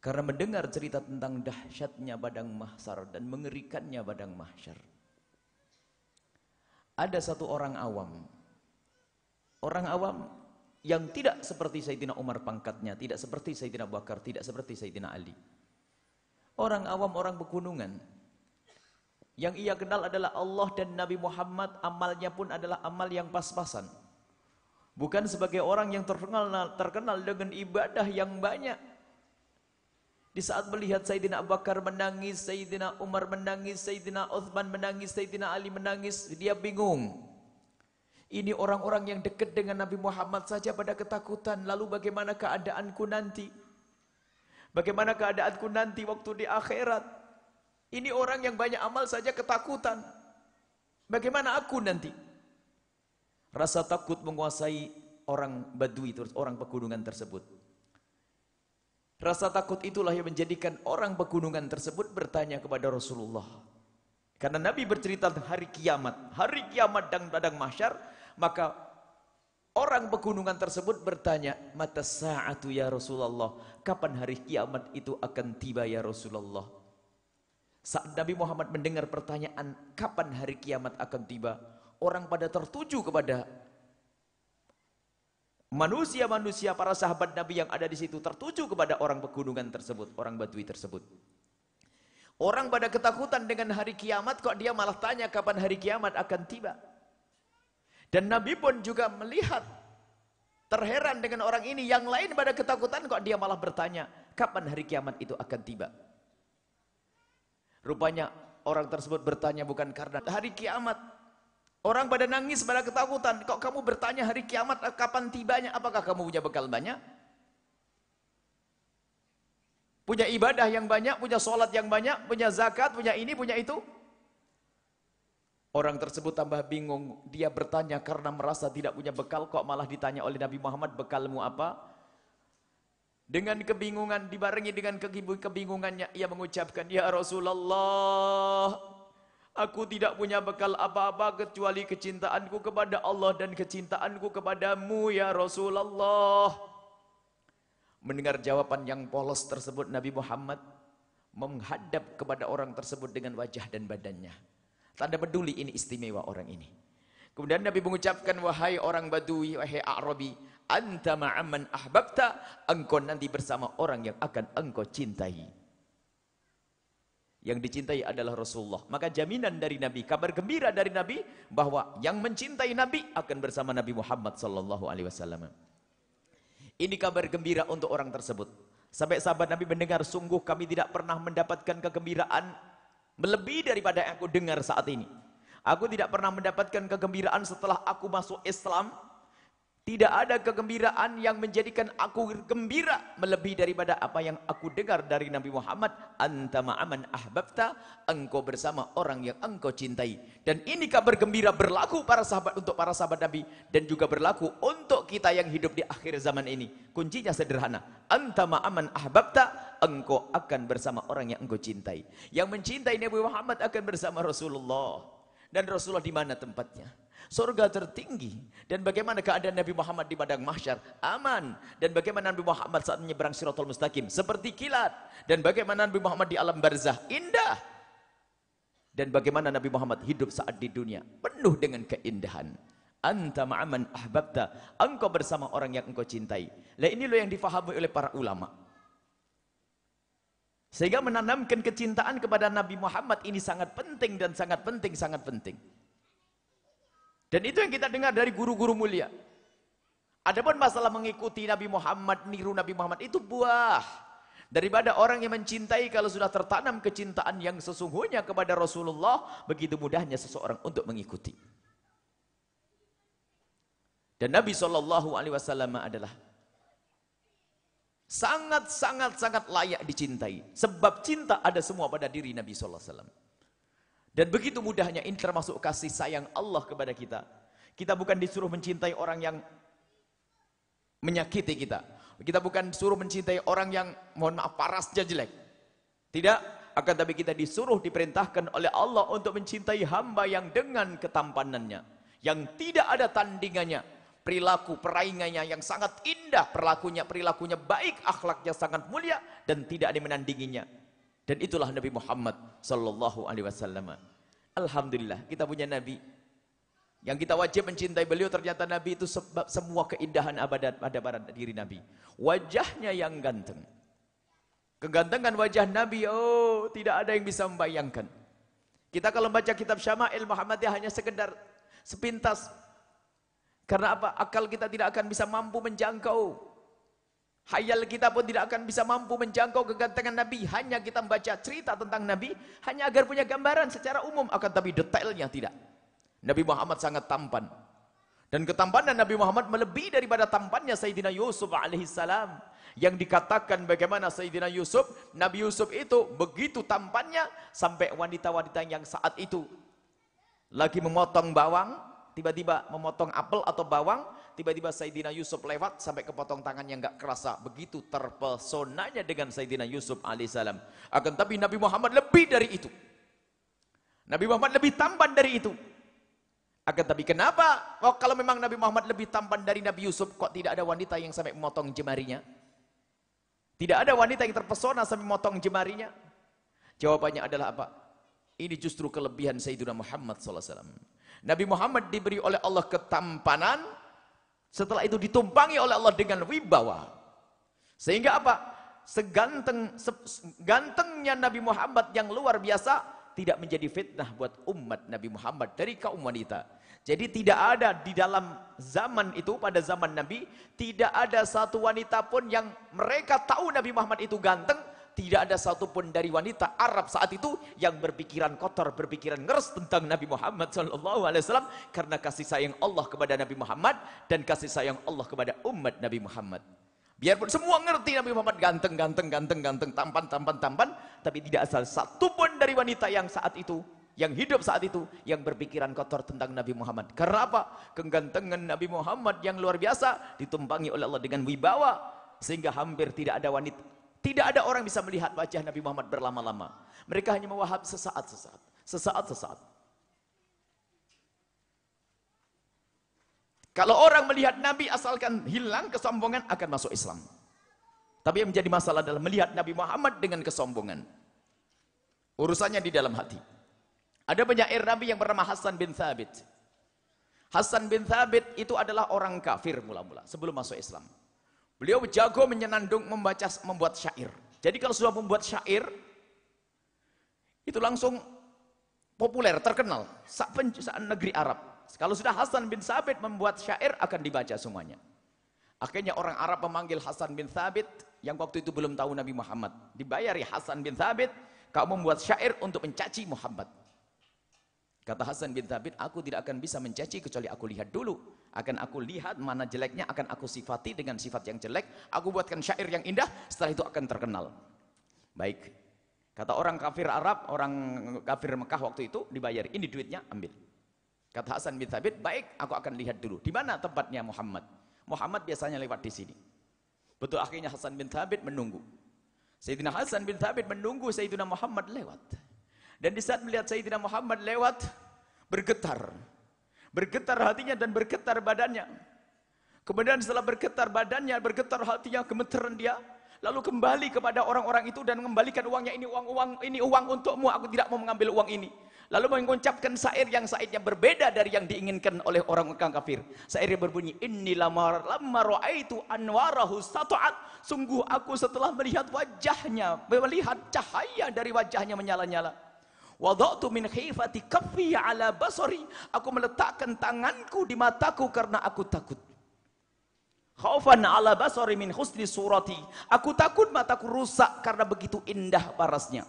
Karena mendengar cerita tentang dahsyatnya padang mahsyar dan mengerikannya padang mahsyar. Ada satu orang awam yang tidak seperti Sayyidina Umar pangkatnya, tidak seperti Sayyidina Abu Bakar, tidak seperti Sayyidina Ali. Orang awam, orang pegunungan. Yang ia kenal adalah Allah dan Nabi Muhammad, amalnya pun adalah amal yang pas-pasan. Bukan sebagai orang yang terkenal dengan ibadah yang banyak. Di saat melihat Sayyidina Abu Bakar menangis, Sayyidina Umar menangis, Sayyidina Uthman menangis, Sayyidina Ali menangis, dia bingung. Ini orang-orang yang dekat dengan Nabi Muhammad saja pada ketakutan, lalu bagaimana keadaanku nanti? Bagaimana keadaanku nanti waktu di akhirat? Ini orang yang banyak amal saja ketakutan. Bagaimana aku nanti? Rasa takut menguasai orang Badui, orang pegunungan tersebut. Rasa takut itulah yang menjadikan orang pegunungan tersebut bertanya kepada Rasulullah. Karena Nabi bercerita tentang hari kiamat dan padang mahsyar, maka orang pegunungan tersebut bertanya, "Mata sa'atu ya Rasulullah?" Kapan hari kiamat itu akan tiba ya Rasulullah? Saat Nabi Muhammad mendengar pertanyaan kapan hari kiamat akan tiba, orang pada tertuju kepada manusia-manusia, para sahabat Nabi yang ada di situ tertuju kepada orang pegunungan tersebut, orang Badui tersebut. Orang pada ketakutan dengan hari kiamat, kok dia malah tanya kapan hari kiamat akan tiba. Dan Nabi pun juga melihat, terheran dengan orang ini. Yang lain pada ketakutan, kok dia malah bertanya kapan hari kiamat itu akan tiba. Rupanya orang tersebut bertanya bukan karena hari kiamat. Orang pada nangis pada ketakutan. Kok kamu bertanya hari kiamat kapan tibanya? Apakah kamu punya bekal banyak? Punya ibadah yang banyak, punya sholat yang banyak, punya zakat, punya ini, punya itu? Orang tersebut tambah bingung. Dia bertanya karena merasa tidak punya bekal. Kok malah ditanya oleh Nabi Muhammad, bekalmu apa? Dengan kebingungan, dibarengi dengan kebingungannya, ia mengucapkan, "Ya Rasulullah, aku tidak punya bekal apa-apa kecuali kecintaanku kepada Allah dan kecintaanku kepadamu ya Rasulullah." Mendengar jawaban yang polos tersebut, Nabi Muhammad menghadap kepada orang tersebut dengan wajah dan badannya. Tanda peduli, ini istimewa orang ini. Kemudian Nabi mengucapkan, "Wahai orang Badui, wahai Arabi, anta ma'amman ahbabta," engkau nanti bersama orang yang akan engkau cintai. Yang dicintai adalah Rasulullah. Maka jaminan dari Nabi, kabar gembira dari Nabi, bahwa yang mencintai Nabi akan bersama Nabi Muhammad sallallahu alaihi wasallam. Ini kabar gembira untuk orang tersebut. Sampai sahabat Nabi mendengar, "Sungguh kami tidak pernah mendapatkan kegembiraan melebihi daripada yang aku dengar saat ini. Aku tidak pernah mendapatkan kegembiraan setelah aku masuk Islam. Tidak ada kegembiraan yang menjadikan aku gembira melebihi daripada apa yang aku dengar dari Nabi Muhammad. Anta ma'aman ahbabta, engkau bersama orang yang engkau cintai." Dan ini kabar gembira berlaku para sahabat, untuk para sahabat Nabi, dan juga berlaku untuk kita yang hidup di akhir zaman ini. Kuncinya sederhana. Anta ma'aman ahbabta, engkau akan bersama orang yang engkau cintai. Yang mencintai Nabi Muhammad akan bersama Rasulullah. Dan Rasulullah di mana tempatnya? Surga tertinggi. Dan bagaimana keadaan Nabi Muhammad di padang mahsyar? Aman. Dan bagaimana Nabi Muhammad saat menyeberang Shiratal Mustaqim? Seperti kilat. Dan bagaimana Nabi Muhammad di alam barzah? Indah. Dan bagaimana Nabi Muhammad hidup saat di dunia? Penuh dengan keindahan. Anta ma'aman ahbabta, engkau bersama orang yang engkau cintai. Lah ini loh yang difahami oleh para ulama. Sehingga menanamkan kecintaan kepada Nabi Muhammad ini sangat penting dan sangat penting, sangat penting. Dan itu yang kita dengar dari guru-guru mulia. Adapun masalah mengikuti Nabi Muhammad, niru Nabi Muhammad, itu buah daripada orang yang mencintai. Kalau sudah tertanam kecintaan yang sesungguhnya kepada Rasulullah, begitu mudahnya seseorang untuk mengikuti. Dan Nabi SAW adalah sangat layak dicintai. Sebab cinta ada semua pada diri Nabi SAW. Dan begitu mudahnya ini termasuk kasih sayang Allah kepada kita. Kita bukan disuruh mencintai orang yang menyakiti kita. Kita bukan disuruh mencintai orang yang, mohon maaf, parasnya jelek. Tidak, akan tapi kita disuruh, diperintahkan oleh Allah untuk mencintai hamba yang dengan ketampanannya, yang tidak ada tandingannya, perilaku peraingannya yang sangat indah, perilakunya baik, akhlaknya sangat mulia, dan tidak ada yang menandinginya. Dan itulah Nabi Muhammad sallallahu alaihi wasallam. Alhamdulillah, kita punya Nabi yang kita wajib mencintai beliau. Ternyata Nabi itu sebab semua keindahan ada pada diri Nabi. Wajahnya yang ganteng. Kegantengan wajah Nabi, oh, tidak ada yang bisa membayangkan. Kita kalau baca kitab Syama'il Muhammadiyah hanya sekedar sepintas. Karena apa? Akal kita tidak akan bisa mampu menjangkau. Hayal kita pun tidak akan bisa mampu menjangkau kegantengan Nabi. Hanya kita membaca cerita tentang Nabi, hanya agar punya gambaran secara umum, akan tapi detailnya tidak. Nabi Muhammad sangat tampan. Dan ketampanan Nabi Muhammad melebihi daripada tampannya Sayyidina Yusuf alaihissalam. Yang dikatakan bagaimana Sayyidina Yusuf, Nabi Yusuf itu begitu tampannya, sampai wanita-wanita yang saat itu lagi memotong bawang, tiba-tiba memotong apel atau bawang, tiba-tiba Sayyidina Yusuf lewat, sampai kepotong tangannya nggak kerasa. Begitu terpesonanya dengan Sayyidina Yusuf alaihissalam. Akan tapi Nabi Muhammad lebih dari itu. Nabi Muhammad lebih tampan dari itu. Akan tapi kenapa? Oh, kalau memang Nabi Muhammad lebih tampan dari Nabi Yusuf, kok tidak ada wanita yang sampai memotong jemarinya? Tidak ada wanita yang terpesona sampai memotong jemarinya? Jawabannya adalah apa? Ini justru kelebihan Sayyidina Muhammad SAW. Nabi Muhammad diberi oleh Allah ketampanan, setelah itu ditumpangi oleh Allah dengan wibawa. Sehingga apa? Gantengnya Nabi Muhammad yang luar biasa, tidak menjadi fitnah buat umat Nabi Muhammad dari kaum wanita. Jadi tidak ada di dalam zaman itu, pada zaman Nabi, tidak ada satu wanita pun yang mereka tahu Nabi Muhammad itu ganteng. Tidak ada satupun dari wanita Arab saat itu yang berpikiran kotor, berpikiran ngeres tentang Nabi Muhammad SAW, karena kasih sayang Allah kepada Nabi Muhammad dan kasih sayang Allah kepada umat Nabi Muhammad. Biarpun semua ngerti Nabi Muhammad ganteng, tampan, tapi tidak asal satupun dari wanita yang saat itu, yang hidup saat itu, yang berpikiran kotor tentang Nabi Muhammad. Karena apa? Kegantengan Nabi Muhammad yang luar biasa ditumpangi oleh Allah dengan wibawa, sehingga hampir tidak ada wanita, tidak ada orang bisa melihat wajah Nabi Muhammad berlama-lama. Mereka hanya mewahab sesaat. Kalau orang melihat Nabi asalkan hilang kesombongan, akan masuk Islam. Tapi yang menjadi masalah adalah melihat Nabi Muhammad dengan kesombongan. Urusannya di dalam hati. Ada penyair Nabi yang bernama Hasan bin Thabit. Hasan bin Thabit itu adalah orang kafir mula-mula sebelum masuk Islam. Beliau jago menyenandung, membuat syair. Jadi kalau sudah membuat syair, itu langsung populer, terkenal saat negeri Arab. Kalau sudah Hasan bin Thabit membuat syair, akan dibaca semuanya. Akhirnya orang Arab memanggil Hasan bin Thabit, yang waktu itu belum tahu Nabi Muhammad. Dibayari Hasan bin Thabit, kau membuat syair untuk mencaci Muhammad. Kata Hasan bin Thabit, aku tidak akan bisa mencaci kecuali aku lihat dulu. Akan aku lihat mana jeleknya, akan aku sifati dengan sifat yang jelek. Aku buatkan syair yang indah, setelah itu akan terkenal. Baik. Kata orang kafir Arab, orang kafir Mekah waktu itu, dibayar. Ini duitnya, ambil. Kata Hasan bin Thabit, baik, aku akan lihat dulu. Di mana tempatnya Muhammad? Muhammad biasanya lewat di sini. Betul, akhirnya Hasan bin Thabit menunggu. Sayyidina Hasan bin Thabit menunggu Sayyidina Muhammad lewat. Dan di saat melihat Sayyidina Muhammad lewat, bergetar. Bergetar hatinya dan bergetar badannya. Kemudian setelah bergetar badannya, bergetar hatinya, gemeteran dia. Lalu kembali kepada orang-orang itu dan mengembalikan uangnya. Ini uang untukmu, aku tidak mau mengambil uang ini. Lalu mengucapkan syair yang syairnya berbeda dari yang diinginkan oleh orang kafir. Syairnya berbunyi, inni lamma ra'aitu anwarahu sata'at. Sungguh aku setelah melihat wajahnya, melihat cahaya dari wajahnya menyala-nyala. Wada'tu min khifati kaffi ala basari. Aku meletakkan tanganku di mataku karena aku takut. Khaufan ala basari min husni surati. Aku takut mataku rusak karena begitu indah parasnya.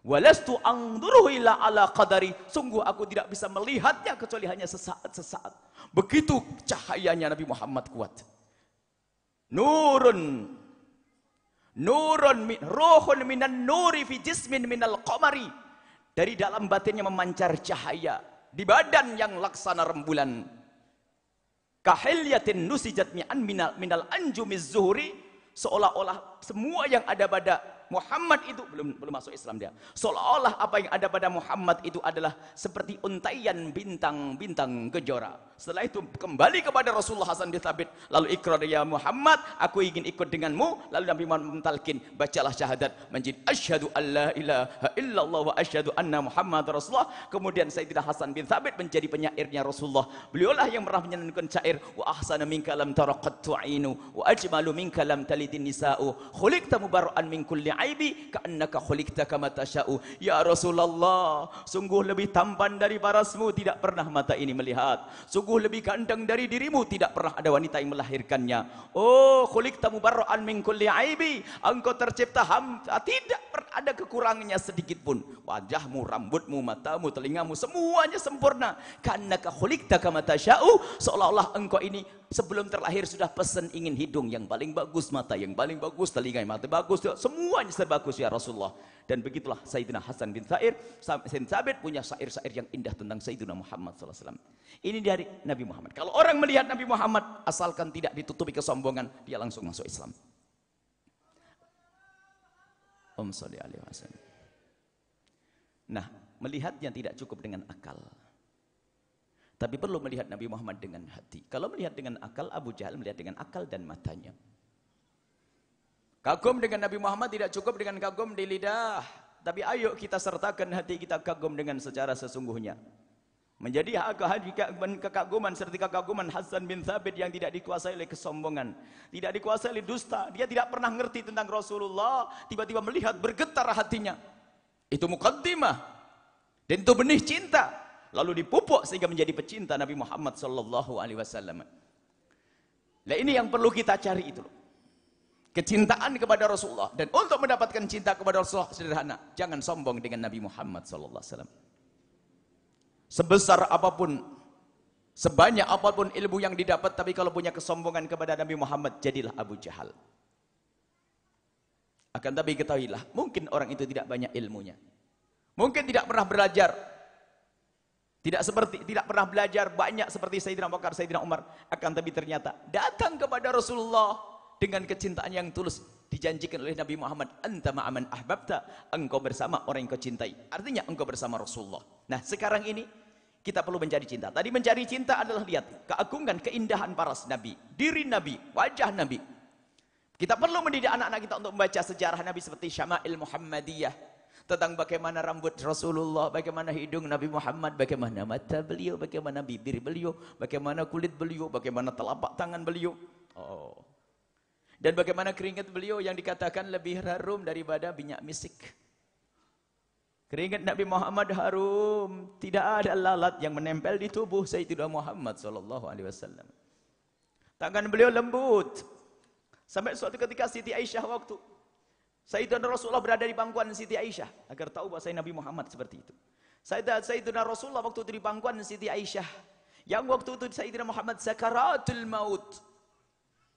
Walastu anzuruhu illa ala qadari. Sungguh aku tidak bisa melihatnya kecuali hanya sesaat-sesaat. Begitu cahayanya Nabi Muhammad kuat. Nurun ruhun minan nuri fi jismin minal qamari. Dari dalam batinnya memancar cahaya, di badan yang laksana rembulan. Kahilyatin nusijat mi'an minal anjumiz zuhuri. Seolah-olah semua yang ada pada Muhammad itu belum masuk Islam dia. Seolah-olah apa yang ada pada Muhammad itu adalah seperti untaian bintang-bintang kejora. Setelah itu kembali kepada Rasulullah Hasan bin Thabit. Lalu ikrar, ya Muhammad, aku ingin ikut denganmu. Lalu Nabi Muhammad mentalkin, bacalah syahadat menjadi asyhadu alla ilaha illallah wa asyhadu anna Muhammad Rasulullah. Kemudian Sayyidina Hasan bin Thabit menjadi penyairnya Rasulullah. Beliaulah yang pernah menyanyikan syair, wa ahsana minka lam tara qattu ainu wa ajmalu minka lam talidin nisa'u khuliqta mubarra'an min kulli aibi ka'annaka khuliqta kama tasya'u. Ya Rasulullah, sungguh lebih tampan dari parasmu tidak pernah mata ini melihat. Sungguh lebih ganteng dari dirimu tidak pernah ada wanita yang melahirkannya. Oh, khuliqta mubarra'an min kulli aibi. Engkau tercipta tidak ada kekurangannya sedikit pun. Wajahmu, rambutmu, matamu, telingamu semuanya sempurna. Ka'annaka khuliqta kama tasya'u. Seolah-olah engkau ini sebelum terlahir sudah pesan ingin hidung yang paling bagus, mata yang paling bagus, telinga yang mata bagus, semuanya serbagus ya Rasulullah. Dan begitulah Sayyidina Hasan bin Thabit punya syair-syair yang indah tentang Sayyidina Muhammad SAW. Ini dari Nabi Muhammad. Kalau orang melihat Nabi Muhammad, asalkan tidak ditutupi kesombongan, dia langsung masuk Islam. Sholli alaihi wasallam. Nah, melihatnya tidak cukup dengan akal, tapi perlu melihat Nabi Muhammad dengan hati. Kalau melihat dengan akal, Abu Jahal melihat dengan akal dan matanya. Kagum dengan Nabi Muhammad tidak cukup dengan kagum di lidah, tapi ayo kita sertakan hati kita kagum dengan secara sesungguhnya. Menjadi kekaguman seperti kekaguman Hasan bin Thabit yang tidak dikuasai oleh kesombongan, tidak dikuasai oleh dusta. Dia tidak pernah ngerti tentang Rasulullah, tiba-tiba melihat bergetar hatinya. Itu muqaddimah dan itu benih cinta, lalu dipupuk sehingga menjadi pecinta Nabi Muhammad sallallahu alaihi wasallam. Nah, ini yang perlu kita cari itu loh. Kecintaan kepada Rasulullah. Dan untuk mendapatkan cinta kepada Rasulullah sederhana, jangan sombong dengan Nabi Muhammad sallallahu alaihi wasallam. Sebesar apapun, sebanyak apapun ilmu yang didapat, tapi kalau punya kesombongan kepada Nabi Muhammad, jadilah Abu Jahal. Akan tapi ketahuilah, mungkin orang itu tidak banyak ilmunya, mungkin tidak pernah belajar, tidak pernah belajar banyak seperti Sayyidina Abu Bakar, Sayyidina Umar. Akan tapi ternyata datang kepada Rasulullah dengan kecintaan yang tulus. Dijanjikan oleh Nabi Muhammad, anta ma'aman ahbabta, engkau bersama orang yang kau cintai. Artinya engkau bersama Rasulullah. Nah, sekarang ini kita perlu mencari cinta. Tadi mencari cinta adalah lihat keagungan, keindahan paras Nabi, diri Nabi, wajah Nabi. Kita perlu mendidik anak-anak kita untuk membaca sejarah Nabi seperti Syama'il Muhammadiyah, tentang bagaimana rambut Rasulullah, bagaimana hidung Nabi Muhammad, bagaimana mata beliau, bagaimana bibir beliau, bagaimana kulit beliau, bagaimana telapak tangan beliau. Dan bagaimana keringat beliau yang dikatakan lebih harum daripada minyak misik. Keringat Nabi Muhammad harum, tidak ada lalat yang menempel di tubuh Sayyidina Muhammad sallallahu alaihi wasallam. Tangan beliau lembut. Sampai suatu ketika Siti Aisyah waktu Sayyidina Rasulullah berada di pangkuan Siti Aisyah agar tahu bahasa Nabi Muhammad seperti itu. Sayyidina Rasulullah waktu itu di pangkuan Siti Aisyah, yang waktu itu Sayyidina Muhammad sakaratul maut.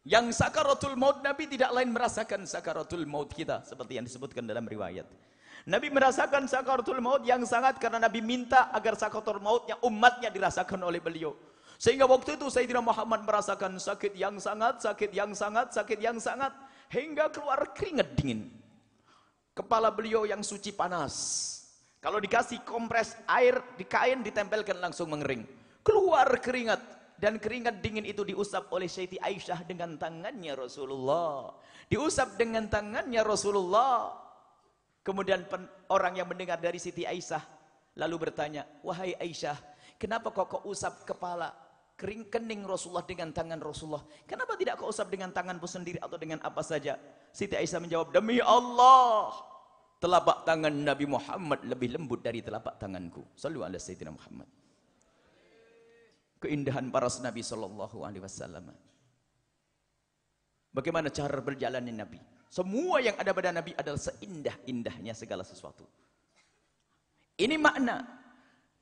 Yang sakaratul maut Nabi tidak lain merasakan sakaratul maut kita seperti yang disebutkan dalam riwayat. Nabi merasakan sakaratul maut yang sangat karena Nabi minta agar sakaratul mautnya umatnya dirasakan oleh beliau. Sehingga waktu itu Sayyidina Muhammad merasakan sakit yang sangat, sakit yang sangat, sakit yang sangat, hingga keluar keringat dingin. Kepala beliau yang suci panas, kalau dikasih kompres air di kain ditempelkan langsung mengering. Keluar keringat. Dan keringat dingin itu diusap oleh Siti Aisyah dengan tangannya Rasulullah. Diusap dengan tangannya Rasulullah. Kemudian orang yang mendengar dari Siti Aisyah lalu bertanya, wahai Aisyah, kenapa kau usap kepala kering kening Rasulullah dengan tangan Rasulullah? Kenapa tidak kau usap dengan tanganmu sendiri atau dengan apa saja? Siti Aisyah menjawab, demi Allah, telapak tangan Nabi Muhammad lebih lembut dari telapak tanganku. Sallu ala Sayyidina Muhammad. Keindahan para Nabi sallallahu alaihi wasallam. Bagaimana cara berjalannya Nabi? Semua yang ada pada Nabi adalah seindah-indahnya segala sesuatu. Ini makna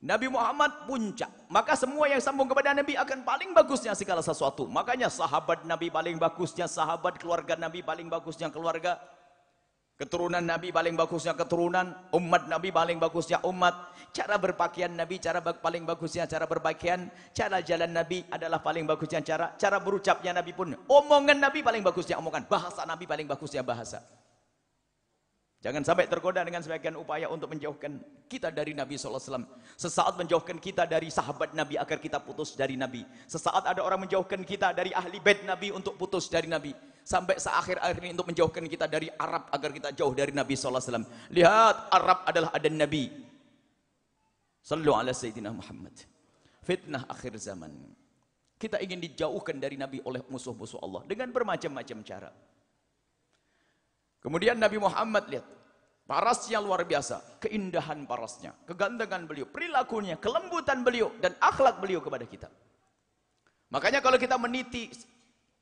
Nabi Muhammad puncak. Maka semua yang sambung kepada Nabi akan paling bagusnya segala sesuatu. Makanya sahabat Nabi paling bagusnya sahabat, keluarga Nabi paling bagusnya keluarga, keturunan Nabi paling bagusnya keturunan, umat Nabi paling bagusnya umat. Cara berpakaian Nabi paling bagusnya cara berpakaian, cara jalan Nabi adalah paling bagusnya cara berucapnya Nabi pun, omongan Nabi paling bagusnya omongan, bahasa Nabi paling bagusnya bahasa. Jangan sampai tergoda dengan sebagian upaya untuk menjauhkan kita dari Nabi SAW. Sesaat menjauhkan kita dari sahabat Nabi agar kita putus dari Nabi. Sesaat ada orang menjauhkan kita dari ahli bait Nabi untuk putus dari Nabi. Sampai seakhir-akhir ini untuk menjauhkan kita dari Arab agar kita jauh dari Nabi SAW. Lihat, Arab adalah ada Nabi. Sallu ala Sayyidina Muhammad. Fitnah akhir zaman. Kita ingin dijauhkan dari Nabi oleh musuh-musuh Allah dengan bermacam-macam cara. Kemudian Nabi Muhammad, lihat, parasnya luar biasa, keindahan parasnya, kegantengan beliau, perilakunya, kelembutan beliau, dan akhlak beliau kepada kita. Makanya kalau kita meniti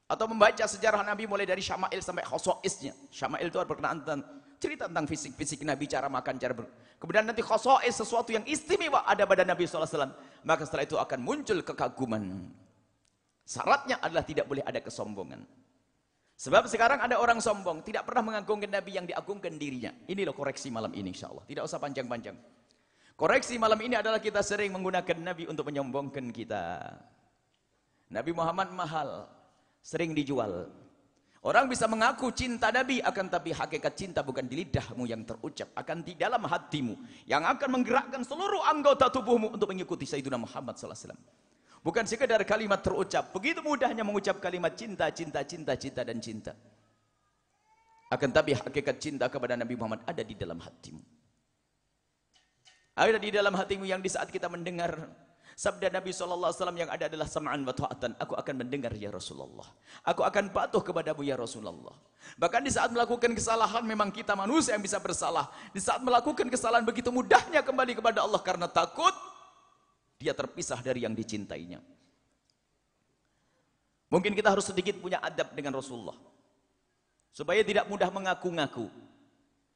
atau membaca sejarah Nabi mulai dari Syama'il sampai Khosoisnya. Syama'il itu berkenaan tentang cerita tentang fisik-fisik Nabi, cara makan, kemudian nanti Khosois, sesuatu yang istimewa ada pada Nabi SAW. Maka setelah itu akan muncul kekaguman. Syaratnya adalah tidak boleh ada kesombongan. Sebab sekarang ada orang sombong, tidak pernah mengagungkan Nabi yang diagungkan dirinya. Ini loh koreksi malam ini insya Allah. Tidak usah panjang-panjang. Koreksi malam ini adalah kita sering menggunakan Nabi untuk menyombongkan kita. Nabi Muhammad mahal, sering dijual. Orang bisa mengaku cinta Nabi, akan tapi hakikat cinta bukan di lidahmu yang terucap, akan di dalam hatimu, yang akan menggerakkan seluruh anggota tubuhmu untuk mengikuti Sayyidina Muhammad SAW. Bukan sekedar kalimat terucap. Begitu mudahnya mengucap kalimat cinta, cinta, cinta, cinta, dan cinta. Akan tapi hakikat cinta kepada Nabi Muhammad ada di dalam hatimu. Ada di dalam hatimu yang di saat kita mendengar sabda Nabi SAW yang ada adalah sam'an wa ta'atan. Aku akan mendengar ya Rasulullah. Aku akan patuh kepadamu ya Rasulullah. Bahkan di saat melakukan kesalahan memang kita manusia yang bisa bersalah. Di saat melakukan kesalahan begitu mudahnya kembali kepada Allah karena takut dia terpisah dari yang dicintainya. Mungkin kita harus sedikit punya adab dengan Rasulullah. Supaya tidak mudah mengaku-ngaku.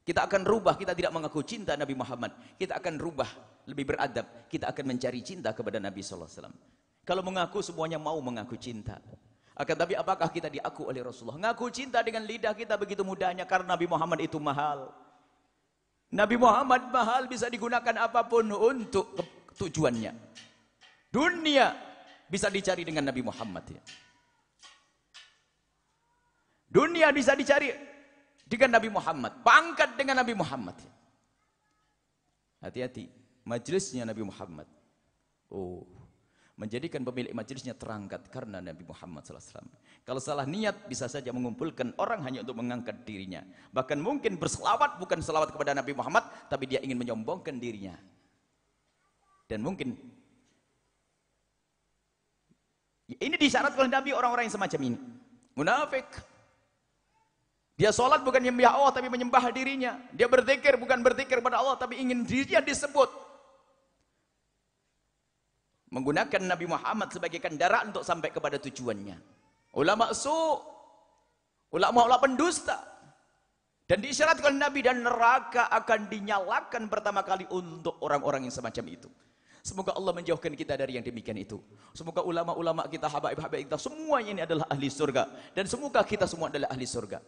Kita akan rubah, kita tidak mengaku cinta Nabi Muhammad. Kita akan rubah, lebih beradab. Kita akan mencari cinta kepada Nabi SAW. Kalau mengaku semuanya mau mengaku cinta. Akan tapi apakah kita diaku oleh Rasulullah? Ngaku cinta dengan lidah kita begitu mudahnya karena Nabi Muhammad itu mahal. Nabi Muhammad mahal, bisa digunakan apapun untuk tujuannya. Dunia bisa dicari dengan Nabi Muhammad ya. Dunia bisa dicari dengan Nabi Muhammad, pangkat dengan Nabi Muhammad ya. Hati-hati, majelisnya Nabi Muhammad. Menjadikan pemilik majelisnya terangkat karena Nabi Muhammad SAW. Kalau salah niat bisa saja mengumpulkan orang hanya untuk mengangkat dirinya. Bahkan mungkin berselawat bukan selawat kepada Nabi Muhammad, tapi dia ingin menyombongkan dirinya. Dan mungkin ini disyaratkan oleh Nabi orang-orang yang semacam ini. Munafik. Dia sholat bukan menyembah Allah tapi menyembah dirinya. Dia berzikir bukan berzikir pada Allah tapi ingin dirinya disebut. Menggunakan Nabi Muhammad sebagai kendaraan untuk sampai kepada tujuannya. Ulama ulama pendusta. Dan diisyaratkan Nabi dan neraka akan dinyalakan pertama kali untuk orang-orang yang semacam itu. Semoga Allah menjauhkan kita dari yang demikian itu. Semoga ulama-ulama kita, habaib-habaib kita, semuanya ini adalah ahli surga. Dan semoga kita semua adalah ahli surga.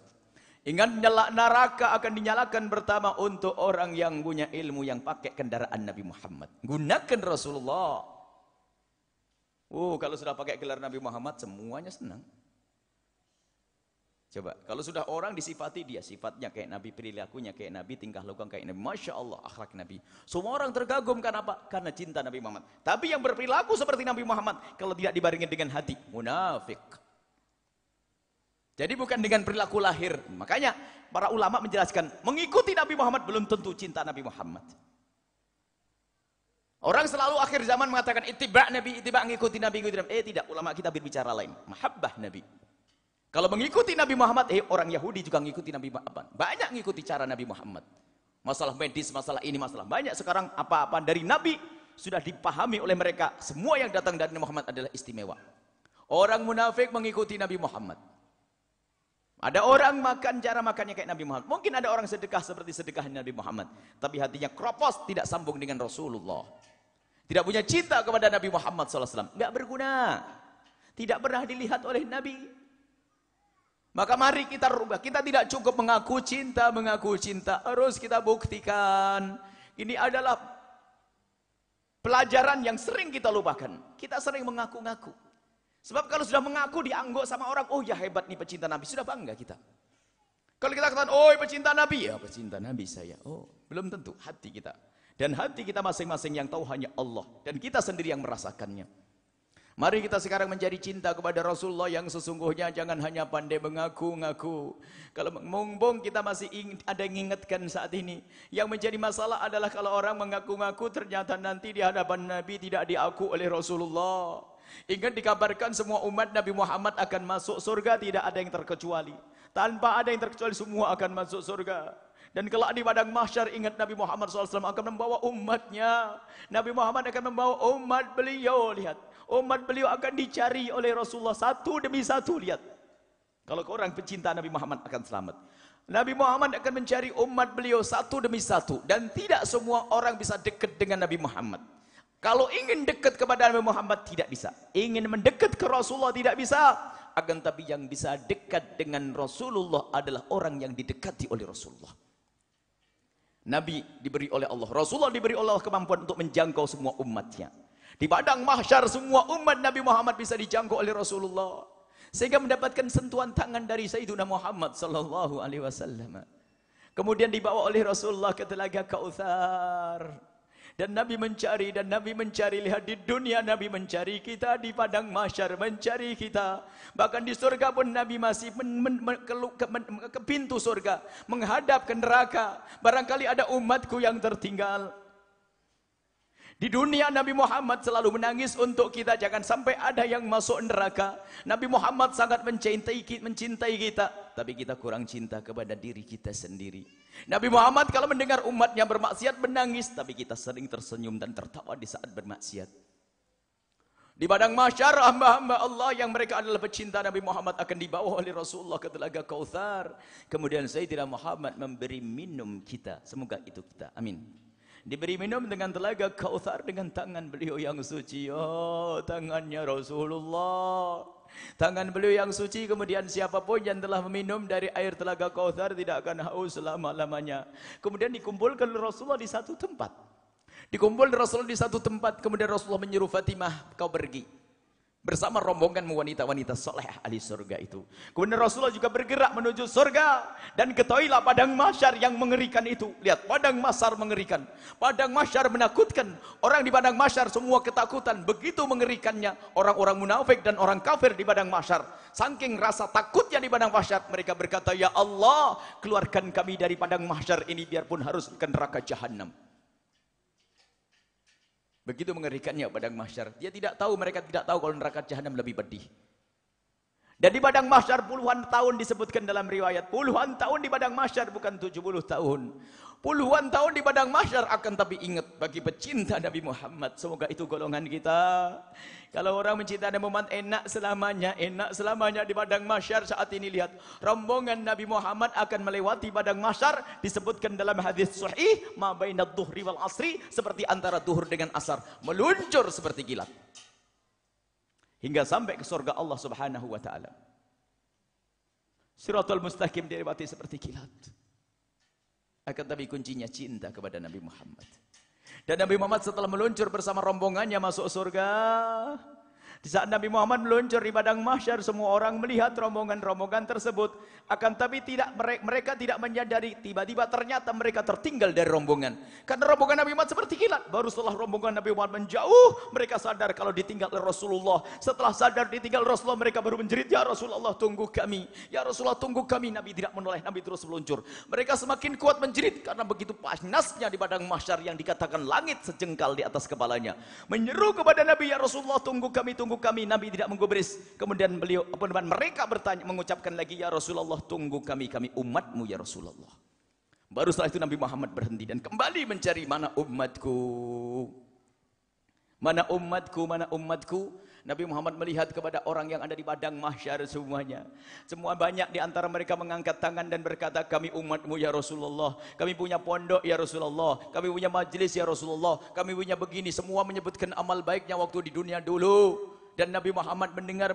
Ingat, neraka akan dinyalakan pertama untuk orang yang punya ilmu, yang pakai kendaraan Nabi Muhammad. Gunakan Rasulullah. Kalau sudah pakai gelar Nabi Muhammad, semuanya senang. Coba, kalau sudah orang disifati dia, sifatnya kayak Nabi, perilakunya kayak Nabi, tingkah laku kayak Nabi, Masya Allah, akhlak Nabi. Semua orang terkagum karena apa? Karena cinta Nabi Muhammad. Tapi yang berperilaku seperti Nabi Muhammad, kalau tidak dibarengi dengan hati, munafik. Jadi bukan dengan perilaku lahir. Makanya para ulama menjelaskan, mengikuti Nabi Muhammad belum tentu cinta Nabi Muhammad. Orang selalu akhir zaman mengatakan ittiba Nabi, ittiba ngikuti Nabi, ngikuti Nabi. Tidak, ulama kita berbicara lain. Mahabbah Nabi. Kalau mengikuti Nabi Muhammad, orang Yahudi juga mengikuti Nabi Muhammad. Banyak mengikuti cara Nabi Muhammad. Masalah medis, masalah ini, masalah banyak. Sekarang apa-apa dari Nabi sudah dipahami oleh mereka. Semua yang datang dari Nabi Muhammad adalah istimewa. Orang munafik mengikuti Nabi Muhammad. Ada orang makan, cara makannya kayak Nabi Muhammad. Mungkin ada orang sedekah seperti sedekah Nabi Muhammad. Tapi hatinya kropos, tidak sambung dengan Rasulullah. Tidak punya cinta kepada Nabi Muhammad SAW. Tidak berguna. Tidak pernah dilihat oleh Nabi. Maka mari kita rubah. Kita tidak cukup mengaku cinta. Harus kita buktikan. Ini adalah pelajaran yang sering kita lupakan. Kita sering mengaku-ngaku. Sebab kalau sudah mengaku dianggap sama orang, oh ya hebat nih pecinta Nabi. Sudah bangga kita. Kalau kita katakan, oh pecinta Nabi. Ya pecinta Nabi saya. Oh belum tentu hati kita. Dan hati kita masing-masing yang tahu hanya Allah. Dan kita sendiri yang merasakannya. Mari kita sekarang menjadi cinta kepada Rasulullah yang sesungguhnya, jangan hanya pandai mengaku-ngaku. Kalau mumpung kita masih ada yang ingatkan saat ini. Yang menjadi masalah adalah kalau orang mengaku-ngaku ternyata nanti di hadapan Nabi tidak diaku oleh Rasulullah. Ingat dikabarkan semua umat Nabi Muhammad akan masuk surga, tidak ada yang terkecuali. Tanpa ada yang terkecuali semua akan masuk surga. Dan kelak di padang mahsyar ingat Nabi Muhammad SAW akan membawa umatnya. Nabi Muhammad akan membawa umat beliau, lihat. Umat beliau akan dicari oleh Rasulullah satu demi satu, lihat. Kalau orang pecinta Nabi Muhammad akan selamat. Nabi Muhammad akan mencari umat beliau satu demi satu. Dan tidak semua orang bisa dekat dengan Nabi Muhammad. Kalau ingin dekat kepada Nabi Muhammad tidak bisa. Ingin mendekat ke Rasulullah tidak bisa. Akan tapi yang bisa dekat dengan Rasulullah adalah orang yang didekati oleh Rasulullah. Nabi diberi oleh Allah. Rasulullah diberi oleh Allah kemampuan untuk menjangkau semua umatnya. Di padang mahsyar semua umat Nabi Muhammad bisa dijangkau oleh Rasulullah. Sehingga mendapatkan sentuhan tangan dari Sayyidina Muhammad sallallahu alaihi wasallam. Kemudian dibawa oleh Rasulullah ke telaga Kautsar. Dan Nabi mencari, lihat di dunia Nabi mencari kita, di padang mahsyar mencari kita. Bahkan di surga pun Nabi masih ke pintu surga, menghadap ke neraka. Barangkali ada umatku yang tertinggal. Di dunia Nabi Muhammad selalu menangis untuk kita, jangan sampai ada yang masuk neraka. Nabi Muhammad sangat mencintai kita, tapi kita kurang cinta kepada diri kita sendiri. Nabi Muhammad kalau mendengar umatnya bermaksiat menangis, tapi kita sering tersenyum dan tertawa di saat bermaksiat. Di padang mahsyar hamba-hamba Allah yang mereka adalah pecinta Nabi Muhammad akan dibawa oleh Rasulullah ke telaga Kautsar. Kemudian Sayyidina Muhammad memberi minum kita. Semoga itu kita. Amin. Diberi minum dengan telaga Kautsar dengan tangan beliau yang suci. Oh, tangannya Rasulullah. Tangan beliau yang suci. Kemudian siapapun yang telah meminum dari air telaga Kautsar tidak akan haus selama-lamanya. Kemudian dikumpulkan Rasulullah di satu tempat. Rasulullah di satu tempat. Kemudian Rasulullah menyuruh Fatimah, kau pergi bersama rombongan wanita-wanita soleh ahli surga itu. Kemudian Rasulullah juga bergerak menuju surga. Dan ketahuilah padang mahsyar yang mengerikan itu. Lihat, padang mahsyar mengerikan. Padang mahsyar menakutkan. Orang di padang mahsyar semua ketakutan. Begitu mengerikannya orang-orang munafik dan orang kafir di padang mahsyar. Saking rasa takutnya di padang mahsyar, mereka berkata, ya Allah, keluarkan kami dari padang mahsyar ini biarpun harus ke neraka jahanam. Begitu mengerikannya padang mahsyar. Mereka tidak tahu kalau neraka jahanam lebih pedih. Dan di padang mahsyar puluhan tahun disebutkan dalam riwayat. Puluhan tahun di padang mahsyar, bukan 70 tahun. Puluhan tahun di padang mahsyar, akan tapi ingat bagi pecinta Nabi Muhammad. Semoga itu golongan kita. Kalau orang mencinta Nabi Muhammad enak selamanya di padang mahsyar. Saat ini lihat, rombongan Nabi Muhammad akan melewati padang mahsyar. Disebutkan dalam hadis sahih, ma bainadh dhuhri wal asri, seperti antara duhur dengan asar, meluncur seperti kilat hingga sampai ke surga Allah Subhanahu wa taala. Siratal mustaqim dilewati seperti kilat. Akan tapi kuncinya cinta kepada Nabi Muhammad. Dan Nabi Muhammad setelah meluncur bersama rombongannya masuk surga, Di saat Nabi Muhammad meluncur di padang mahsyar, semua orang melihat rombongan-rombongan tersebut. Akan tapi mereka tidak menyadari, tiba-tiba ternyata mereka tertinggal dari rombongan. Karena rombongan Nabi Muhammad seperti kilat. Baru setelah rombongan Nabi Muhammad menjauh, mereka sadar kalau ditinggal oleh Rasulullah. Setelah sadar ditinggal Rasulullah, mereka baru menjerit, "Ya Rasulullah, tunggu kami. Ya Rasulullah, tunggu kami." Nabi tidak menoleh, Nabi terus meluncur. Mereka semakin kuat menjerit karena begitu panasnya di padang mahsyar yang dikatakan langit sejengkal di atas kepalanya. Menyeru kepada Nabi, "Ya Rasulullah, tunggu kami, tunggu kami." Nabi tidak menggubris. Kemudian mereka bertanya, mengucapkan lagi, "Ya Rasulullah, tunggu kami, kami umatmu ya Rasulullah." Baru setelah itu Nabi Muhammad berhenti dan kembali mencari, "Mana umatku? Mana umatku? Mana umatku?" Nabi Muhammad melihat kepada orang yang ada di padang mahsyar semuanya. Semua banyak di antara mereka mengangkat tangan dan berkata, "Kami umatmu ya Rasulullah. Kami punya pondok ya Rasulullah. Kami punya majelis ya Rasulullah. Kami punya begini." Semua menyebutkan amal baiknya waktu di dunia dulu. Dan Nabi Muhammad mendengar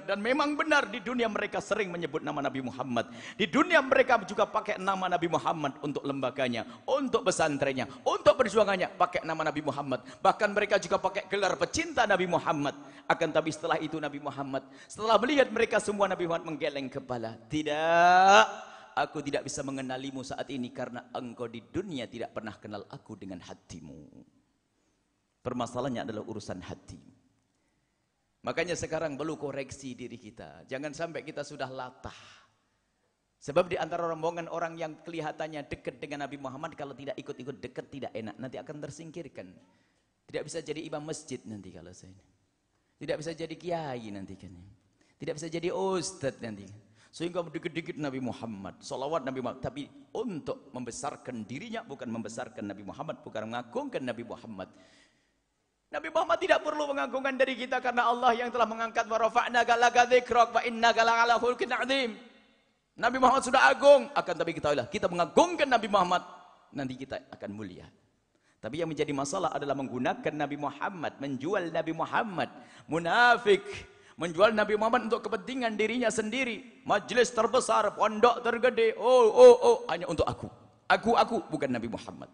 dan memang benar di dunia mereka sering menyebut nama Nabi Muhammad. Di dunia mereka juga pakai nama Nabi Muhammad untuk lembaganya, untuk pesantrennya, untuk perjuangannya, pakai nama Nabi Muhammad. Bahkan mereka juga pakai gelar pecinta Nabi Muhammad. Akan tapi setelah itu Nabi Muhammad, setelah melihat mereka semua, Nabi Muhammad menggeleng kepala. "Tidak, aku tidak bisa mengenalimu saat ini karena engkau di dunia tidak pernah kenal aku dengan hatimu." Permasalahannya adalah urusan hati. Makanya sekarang perlu koreksi diri kita. Jangan sampai kita sudah latah. Sebab di antara rombongan orang yang kelihatannya dekat dengan Nabi Muhammad, kalau tidak ikut-ikut dekat tidak enak, nanti akan tersingkirkan. Tidak bisa jadi imam masjid nanti kalau saya. Tidak bisa jadi kiai nanti kan. Tidak bisa jadi ustadz nanti. Sehingga dikit-dikit Nabi Muhammad, salawat Nabi Muhammad, tapi untuk membesarkan dirinya, bukan membesarkan Nabi Muhammad, bukan mengagungkan Nabi Muhammad. Nabi Muhammad tidak perlu mengagungkan dari kita karena Allah yang telah mengangkat, "Wa rafa'naka laka dzikrak wa innaka la'ala khuluqin 'adzim." Nabi Muhammad sudah agung, akan tapi ketahuilah kita mengagungkan Nabi Muhammad, nanti kita akan mulia. Tapi yang menjadi masalah adalah menggunakan Nabi Muhammad, menjual Nabi Muhammad. Munafik menjual Nabi Muhammad untuk kepentingan dirinya sendiri. Majelis terbesar, pondok tergede, hanya untuk aku. Aku, bukan Nabi Muhammad.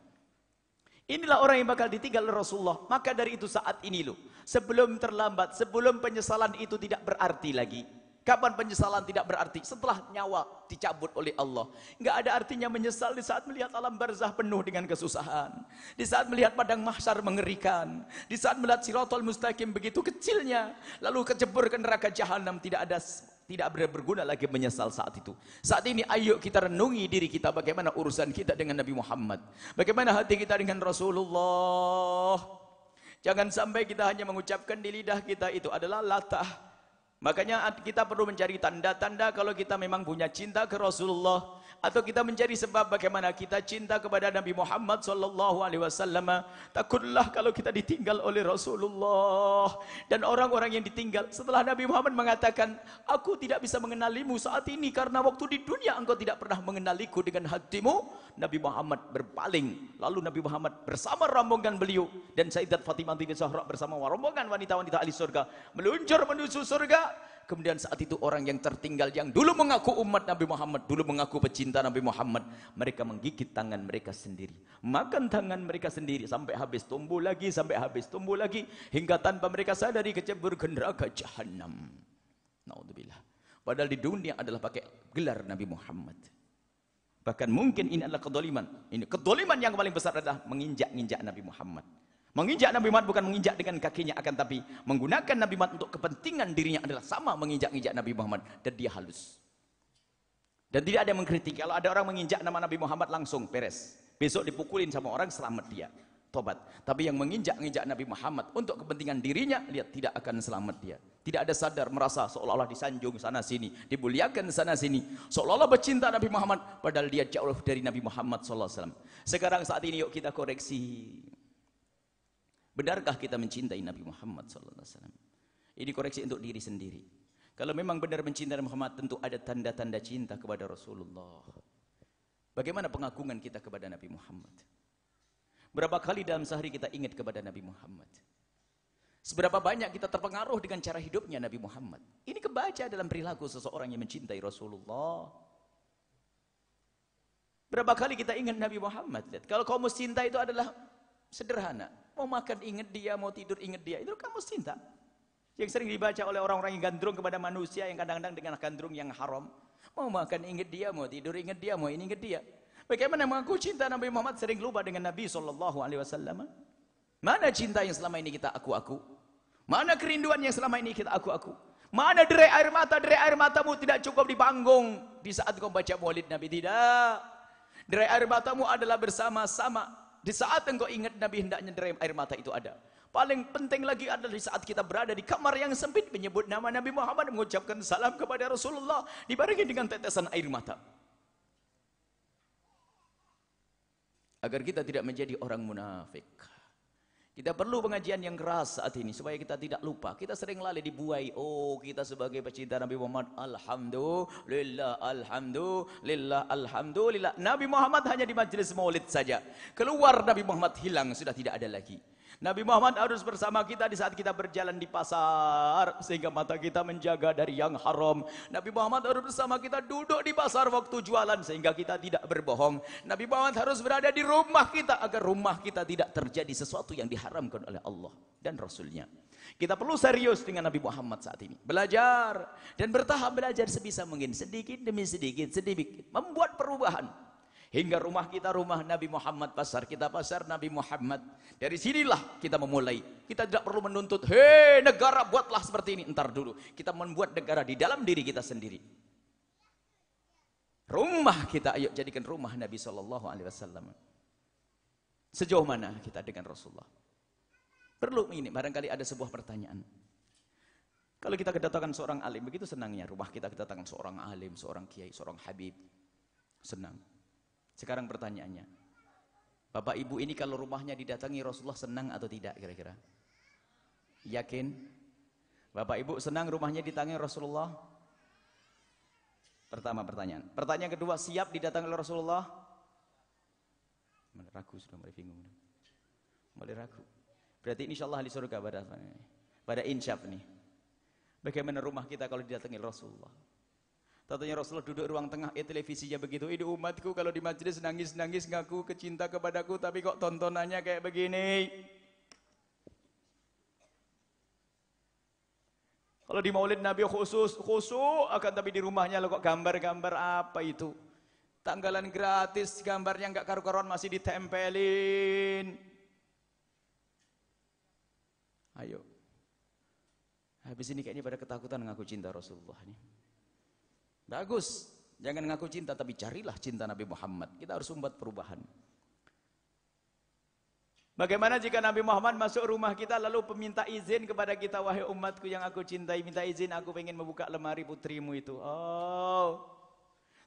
Inilah orang yang bakal ditinggal Rasulullah. Maka dari itu saat ini loh, sebelum terlambat, sebelum penyesalan itu tidak berarti lagi. Kapan penyesalan tidak berarti? Setelah nyawa dicabut oleh Allah. Enggak ada artinya menyesal di saat melihat alam barzah penuh dengan kesusahan. Di saat melihat padang mahsyar mengerikan. Di saat melihat Siratal Mustaqim begitu kecilnya. Lalu kecebur ke neraka jahanam, tidak berguna lagi menyesal saat itu. Saat ini ayo kita renungi diri kita, bagaimana urusan kita dengan Nabi Muhammad. Bagaimana hati kita dengan Rasulullah. Jangan sampai kita hanya mengucapkan di lidah kita, itu adalah latah. Makanya kita perlu mencari tanda-tanda kalau kita memang punya cinta ke Rasulullah, atau kita mencari sebab bagaimana kita cinta kepada Nabi Muhammad sallallahu alaihi wasallam. Takutlah kalau kita ditinggal oleh Rasulullah. Dan orang-orang yang ditinggal setelah Nabi Muhammad mengatakan, "Aku tidak bisa mengenalimu saat ini karena waktu di dunia engkau tidak pernah mengenaliku dengan hatimu." Nabi Muhammad berpaling, lalu Nabi Muhammad bersama rombongan beliau dan Sayyidat Fatimah binti Zahra bersama rombongan wanita-wanita ahli surga meluncur menuju surga. Kemudian saat itu orang yang tertinggal, yang dulu mengaku umat Nabi Muhammad, dulu mengaku pecinta Nabi Muhammad, mereka menggigit tangan mereka sendiri, makan tangan mereka sendiri sampai habis, tumbuh lagi, sampai habis, tumbuh lagi, hingga tanpa mereka sadari kecebur ke neraka jahanam. Naudzubillah. Padahal di dunia adalah pakai gelar Nabi Muhammad. Bahkan mungkin ini adalah kedoliman. Ini kedoliman yang paling besar adalah menginjak-injak Nabi Muhammad. Menginjak Nabi Muhammad bukan menginjak dengan kakinya, akan tapi menggunakan Nabi Muhammad untuk kepentingan dirinya adalah sama menginjak-injak Nabi Muhammad, dan dia halus. Dan tidak ada yang mengkritik. Kalau ada orang menginjak nama Nabi Muhammad langsung beres. Besok dipukulin sama orang, selamat dia. Tobat. Tapi yang menginjak-injak Nabi Muhammad untuk kepentingan dirinya, lihat tidak akan selamat dia. Tidak ada sadar, merasa seolah-olah disanjung sana sini, dimuliakan sana sini, seolah-olah bercinta Nabi Muhammad, padahal dia jauh dari Nabi Muhammad SAW. Sekarang saat ini yuk kita koreksi. Benarkah kita mencintai Nabi Muhammad SAW? Ini koreksi untuk diri sendiri. Kalau memang benar mencintai Muhammad, tentu ada tanda-tanda cinta kepada Rasulullah. Bagaimana pengagungan kita kepada Nabi Muhammad? Berapa kali dalam sehari kita ingat kepada Nabi Muhammad? Seberapa banyak kita terpengaruh dengan cara hidupnya Nabi Muhammad? Ini kebaca dalam perilaku seseorang yang mencintai Rasulullah. Berapa kali kita ingat Nabi Muhammad? Lihat, kalau kamu cinta itu adalah sederhana. Mau makan ingat dia, mau tidur ingat dia, itu kamu cinta. Yang sering dibaca oleh orang-orang yang gandrung kepada manusia, yang kadang-kadang dengan gandrung yang haram. Mau makan ingat dia, mau tidur ingat dia, mau ini ingat dia. Bagaimana mengaku cinta Nabi Muhammad sering lupa dengan Nabi SAW? Mana cinta yang selama ini kita aku-aku? Mana kerinduan yang selama ini kita aku-aku? Mana derai air matamu tidak cukup di panggung di saat kau baca maulid Nabi? Tidak. Derai air matamu adalah bersama-sama. Di saat engkau ingat Nabi, hendaknya derai air mata itu ada. Paling penting lagi adalah di saat kita berada di kamar yang sempit, menyebut nama Nabi Muhammad, mengucapkan salam kepada Rasulullah, dibarengi dengan tetesan air mata. Agar kita tidak menjadi orang munafik. Kita perlu pengajian yang keras saat ini supaya kita tidak lupa. Kita sering lalai dibuai. Oh, kita sebagai pecinta Nabi Muhammad, alhamdulillah, alhamdulillah, alhamdulillah. Nabi Muhammad hanya di majelis maulid saja. Keluar Nabi Muhammad hilang, sudah tidak ada lagi. Nabi Muhammad harus bersama kita di saat kita berjalan di pasar, sehingga mata kita menjaga dari yang haram. Nabi Muhammad harus bersama kita duduk di pasar waktu jualan, sehingga kita tidak berbohong. Nabi Muhammad harus berada di rumah kita, agar rumah kita tidak terjadi sesuatu yang diharamkan oleh Allah dan Rasulnya. Kita perlu serius dengan Nabi Muhammad saat ini. Belajar dan bertahap belajar sebisa mungkin, sedikit demi sedikit, membuat perubahan. Hingga rumah kita rumah Nabi Muhammad, pasar kita pasar Nabi Muhammad. Dari sinilah kita memulai. Kita tidak perlu menuntut, hei negara buatlah seperti ini. Entar dulu, kita membuat negara di dalam diri kita sendiri. Rumah kita, ayo jadikan rumah Nabi SAW. Sejauh mana kita dengan Rasulullah? Perlu ini, barangkali ada sebuah pertanyaan. Kalau kita kedatangan seorang alim, begitu senangnya rumah kita kedatangan seorang alim, seorang kiai, seorang habib. Senang. Sekarang pertanyaannya, Bapak Ibu ini kalau rumahnya didatangi Rasulullah senang atau tidak kira-kira? Yakin? Bapak Ibu senang rumahnya didatangi Rasulullah? Pertama pertanyaan. Pertanyaan kedua, siap didatangi oleh Rasulullah? Mulai ragu sudah, mulai bingung. Mulai ragu. Berarti insyaallah ahli surga pada insyaf nih. Bagaimana rumah kita kalau didatangi Rasulullah? Tatanya Rasulullah duduk ruang tengah, televisinya begitu. Ini umatku kalau di majelis nangis-nangis ngaku kecinta kepadaku, tapi kok tontonannya kayak begini. Kalau di maulid Nabi khusus akan, tapi di rumahnya lo kok gambar-gambar apa itu? Tanggalan gratis, gambarnya nggak karu-karuan masih ditempelin. Ayo. Habis ini kayaknya pada ketakutan ngaku cinta Rasulullah nih. Bagus, jangan ngaku cinta, tapi carilah cinta Nabi Muhammad. Kita harus membuat perubahan. Bagaimana jika Nabi Muhammad masuk rumah kita lalu meminta izin kepada kita, wahai umatku yang aku cintai, minta izin, aku ingin membuka lemari putrimu itu. Oh,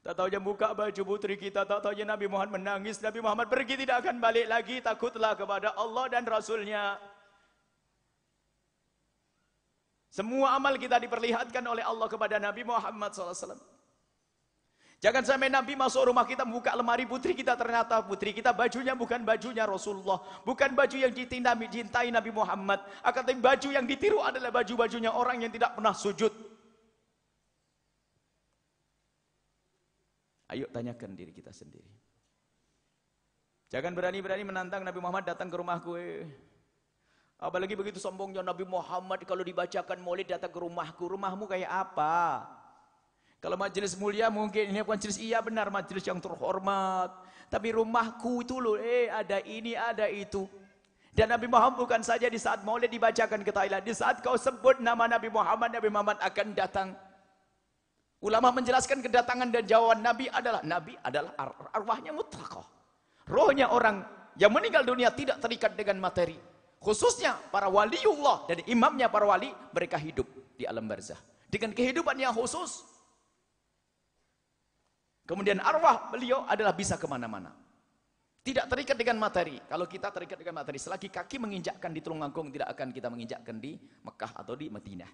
tak tahu dia buka baju putri kita, tak tahu dia Nabi Muhammad menangis. Nabi Muhammad pergi tidak akan balik lagi, takutlah kepada Allah dan Rasulnya. Semua amal kita diperlihatkan oleh Allah kepada Nabi Muhammad SAW. Jangan sampai Nabi masuk rumah kita membuka lemari putri kita, ternyata putri kita bajunya bukan bajunya Rasulullah, bukan baju yang dicintai Nabi Muhammad, akan tetapi baju yang ditiru adalah baju-bajunya orang yang tidak pernah sujud. Ayo tanyakan diri kita sendiri. Jangan berani-berani menantang Nabi Muhammad datang ke rumahku. Apalagi begitu sombongnya Nabi Muhammad kalau dibacakan maulid datang ke rumahku. Rumahmu kayak apa? Kalau majelis mulia mungkin ini bukan majelis, iya benar majelis yang terhormat. Tapi rumahku itu loh, ada ini ada itu. Dan Nabi Muhammad bukan saja di saat maulid dibacakan ke Thailand, di saat kau sebut nama Nabi Muhammad akan datang. Ulama menjelaskan kedatangan dan jawaban Nabi adalah arwahnya mutlaqah. Rohnya orang yang meninggal dunia tidak terikat dengan materi. Khususnya para waliullah dan imamnya para wali, mereka hidup di alam barzah dengan kehidupan yang khusus. Kemudian arwah beliau adalah bisa kemana-mana, tidak terikat dengan materi. Kalau kita terikat dengan materi, selagi kaki menginjakkan di Tulungagung, tidak akan kita menginjakkan di Mekah atau di Madinah.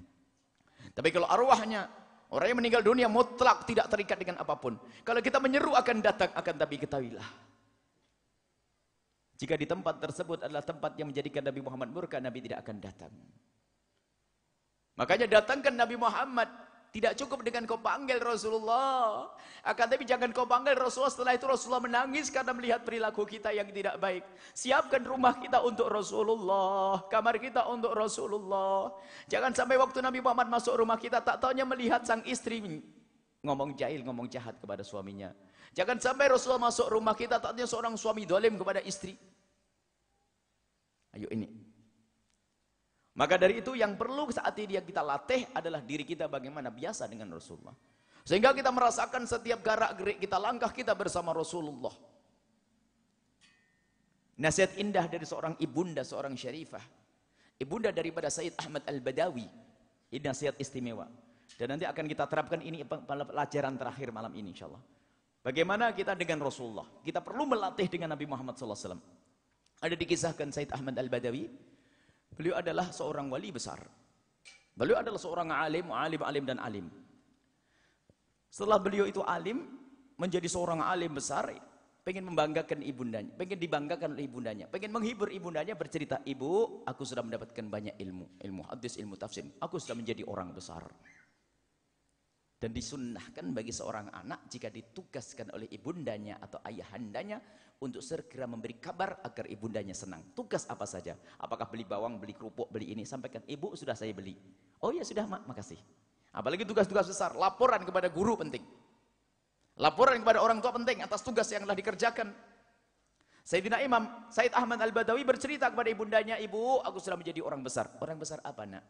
Tapi kalau arwahnya orang yang meninggal dunia mutlak, tidak terikat dengan apapun. Kalau kita menyeru akan datang, tapi ketahuilah, jika di tempat tersebut adalah tempat yang menjadikan Nabi Muhammad murka, Nabi tidak akan datang. Makanya datangkan Nabi Muhammad. Tidak cukup dengan kau panggil Rasulullah. Akan tapi jangan kau panggil Rasulullah, setelah itu Rasulullah menangis karena melihat perilaku kita yang tidak baik. Siapkan rumah kita untuk Rasulullah, kamar kita untuk Rasulullah. Jangan sampai waktu Nabi Muhammad masuk rumah kita, tak taunya melihat sang istri ngomong jahil, ngomong jahat kepada suaminya. Jangan sampai Rasulullah masuk rumah kita, tak taunya seorang suami dolim kepada istri. Ayo ini. Maka dari itu yang perlu saat ini yang kita latih adalah diri kita bagaimana biasa dengan Rasulullah. Sehingga kita merasakan setiap gerak-gerik kita, langkah kita bersama Rasulullah. Nasihat indah dari seorang ibunda, seorang syarifah. Ibunda daripada Sayyid Ahmad Al-Badawi. Ini nasihat istimewa. Dan nanti akan kita terapkan ini pelajaran terakhir malam ini insyaAllah. Bagaimana kita dengan Rasulullah. Kita perlu melatih dengan Nabi Muhammad SAW. Ada dikisahkan Sayyid Ahmad Al-Badawi. Beliau adalah seorang wali besar. Beliau adalah seorang alim dan alim. Setelah beliau itu alim, menjadi seorang alim besar, pengen membanggakan ibundanya, pengen dibanggakan oleh ibundanya, pengen menghibur ibundanya, bercerita, "Ibu, aku sudah mendapatkan banyak ilmu hadis, ilmu tafsir. Aku sudah menjadi orang besar." Dan disunnahkan bagi seorang anak jika ditugaskan oleh ibundanya atau ayahandanya untuk segera memberi kabar agar ibundanya senang. Tugas apa saja? Apakah beli bawang, beli kerupuk, beli ini? Sampaikan, "Ibu, sudah saya beli." "Oh ya sudah, Mak, makasih." Apalagi tugas-tugas besar, laporan kepada guru penting. Laporan kepada orang tua penting atas tugas yang telah dikerjakan. Sayyidina Imam Sayyid Ahmad Al-Badawi bercerita kepada ibundanya, "Ibu, aku sudah menjadi orang besar." "Orang besar apa, Nak?"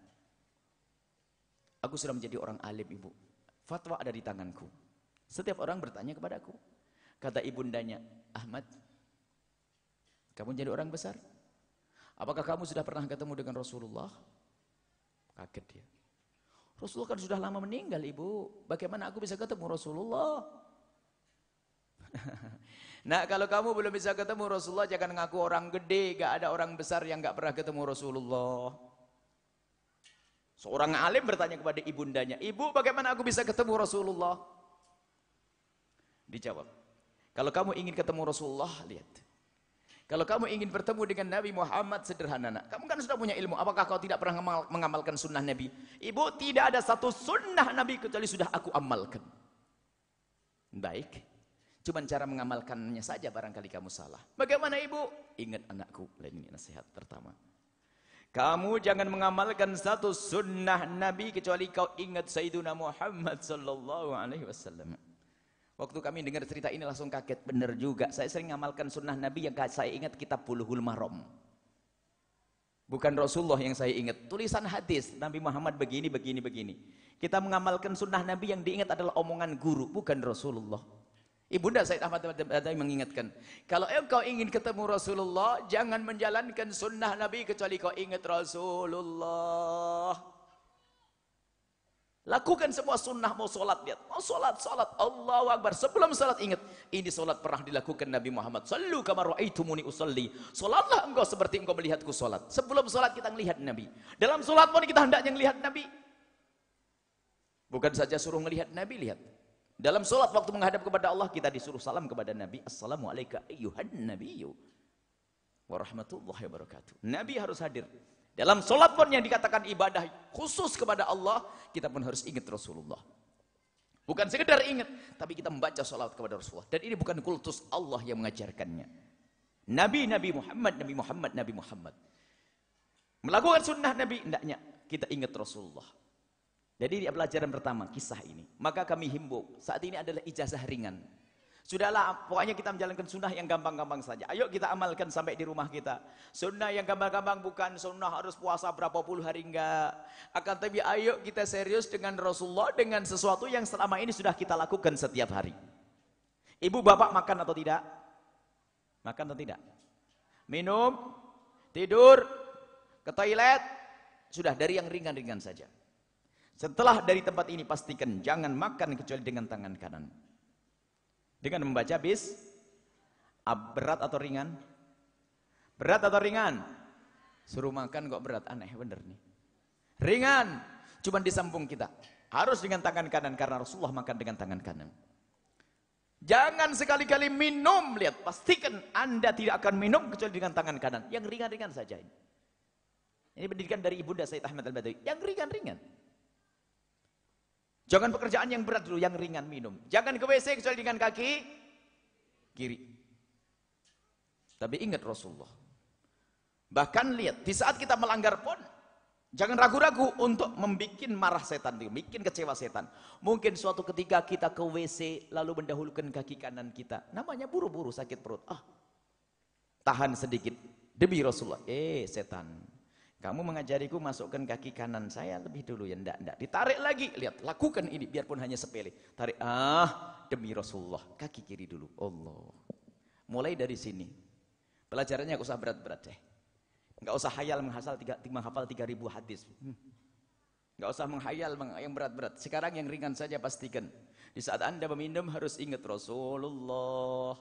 "Aku sudah menjadi orang alim, Ibu. Fatwa ada di tanganku. Setiap orang bertanya kepadaku." Kata ibundanya, "Ahmad, kamu jadi orang besar. Apakah kamu sudah pernah ketemu dengan Rasulullah?" Kaget dia. "Rasulullah kan sudah lama meninggal, Ibu. Bagaimana aku bisa ketemu Rasulullah?" Nah, kalau kamu belum bisa ketemu Rasulullah, jangan ngaku orang gede. Gak ada orang besar yang gak pernah ketemu Rasulullah. Seorang alim bertanya kepada ibundanya, "Ibu, bagaimana aku bisa ketemu Rasulullah?" Dijawab, "Kalau kamu ingin ketemu Rasulullah, lihat. Kalau kamu ingin bertemu dengan Nabi Muhammad, sederhana, Nak. Kamu kan sudah punya ilmu. Apakah kau tidak pernah mengamalkan sunnah Nabi?" "Ibu, tidak ada satu sunnah Nabi kecuali sudah aku amalkan." "Baik. Cuman cara mengamalkannya saja barangkali kamu salah." "Bagaimana, Ibu?" "Ingat, anakku." Ini nasihat pertama. "Kamu jangan mengamalkan satu sunnah Nabi kecuali kau ingat Sayyiduna Muhammad sallallahu alaihi wasallam." Waktu kami dengar cerita ini langsung kaget, benar juga. Saya sering mengamalkan sunnah Nabi yang saya ingat kitab Bulughul Maram. Bukan Rasulullah yang saya ingat, tulisan hadis Nabi Muhammad begini. Kita mengamalkan sunnah Nabi yang diingat adalah omongan guru, bukan Rasulullah. Ibunda Sayyid Ahmad Al-Badawi mengingatkan, kalau engkau ingin ketemu Rasulullah, jangan menjalankan sunnah Nabi kecuali kau ingat Rasulullah. Lakukan semua sunnah, mau sholat, lihat, mau sholat, Allahu Akbar. Sebelum sholat ingat, ini sholat pernah dilakukan Nabi Muhammad. "Sallu kama ra'aitumuni usalli." Sholatlah engkau seperti engkau melihatku sholat. Sebelum sholat kita melihat Nabi. Dalam sholat pun kita hendaknya melihat Nabi. Bukan saja suruh melihat Nabi, lihat. Dalam sholat waktu menghadap kepada Allah, kita disuruh salam kepada Nabi. "Assalamualaikum ayyuhan nabiyyu wa rahmatullahi wabarakatuh." Nabi harus hadir. Dalam sholat pun yang dikatakan ibadah khusus kepada Allah, kita pun harus ingat Rasulullah. Bukan sekedar ingat, tapi kita membaca sholat kepada Rasulullah. Dan ini bukan kultus, Allah yang mengajarkannya. Nabi Muhammad. Melakukan sunnah Nabi, hendaknya kita ingat Rasulullah. Jadi pelajaran pertama, kisah ini. Maka kami himbau, saat ini adalah ijazah ringan. Sudahlah, pokoknya kita menjalankan sunnah yang gampang-gampang saja. Ayo kita amalkan sampai di rumah kita. Sunnah yang gampang-gampang, bukan sunnah harus puasa berapa puluh hari, enggak. Akan tapi ayo kita serius dengan Rasulullah, dengan sesuatu yang selama ini sudah kita lakukan setiap hari. Ibu bapak makan atau tidak? Makan atau tidak? Minum, tidur, ke toilet, sudah dari yang ringan-ringan saja. Setelah dari tempat ini pastikan jangan makan kecuali dengan tangan kanan. Dengan membaca berat atau ringan? Berat atau ringan? Suruh makan kok berat, aneh bener nih. Ringan, cuman di sambung kita. Harus dengan tangan kanan karena Rasulullah makan dengan tangan kanan. Jangan sekali-kali minum, lihat, pastikan Anda tidak akan minum kecuali dengan tangan kanan. Yang ringan-ringan saja ini. Ini pendidikan dari Ibunda Sayyid Ahmad Al-Badawi. Yang ringan-ringan. Jangan pekerjaan yang berat dulu, yang ringan minum. Jangan ke WC kecuali dengan kaki kiri. Tapi ingat Rasulullah. Bahkan lihat, di saat kita melanggar pun, jangan ragu-ragu untuk membuat marah setan, bikin kecewa setan. Mungkin suatu ketika kita ke WC, lalu mendahulukan kaki kanan kita. Namanya buru-buru sakit perut. Tahan sedikit. Demi Rasulullah. Setan. Kamu mengajariku masukkan kaki kanan saya lebih dulu ya. Enggak. Ditarik lagi. Lihat, lakukan ini. Biarpun hanya sepele. Tarik. Demi Rasulullah. Kaki kiri dulu. Allah. Mulai dari sini. Pelajarannya gak usah berat-berat deh. Gak usah hayal menghafal 3.000 hadis. Gak usah menghayal yang berat-berat. Sekarang yang ringan saja pastikan. Di saat Anda meminum harus ingat Rasulullah.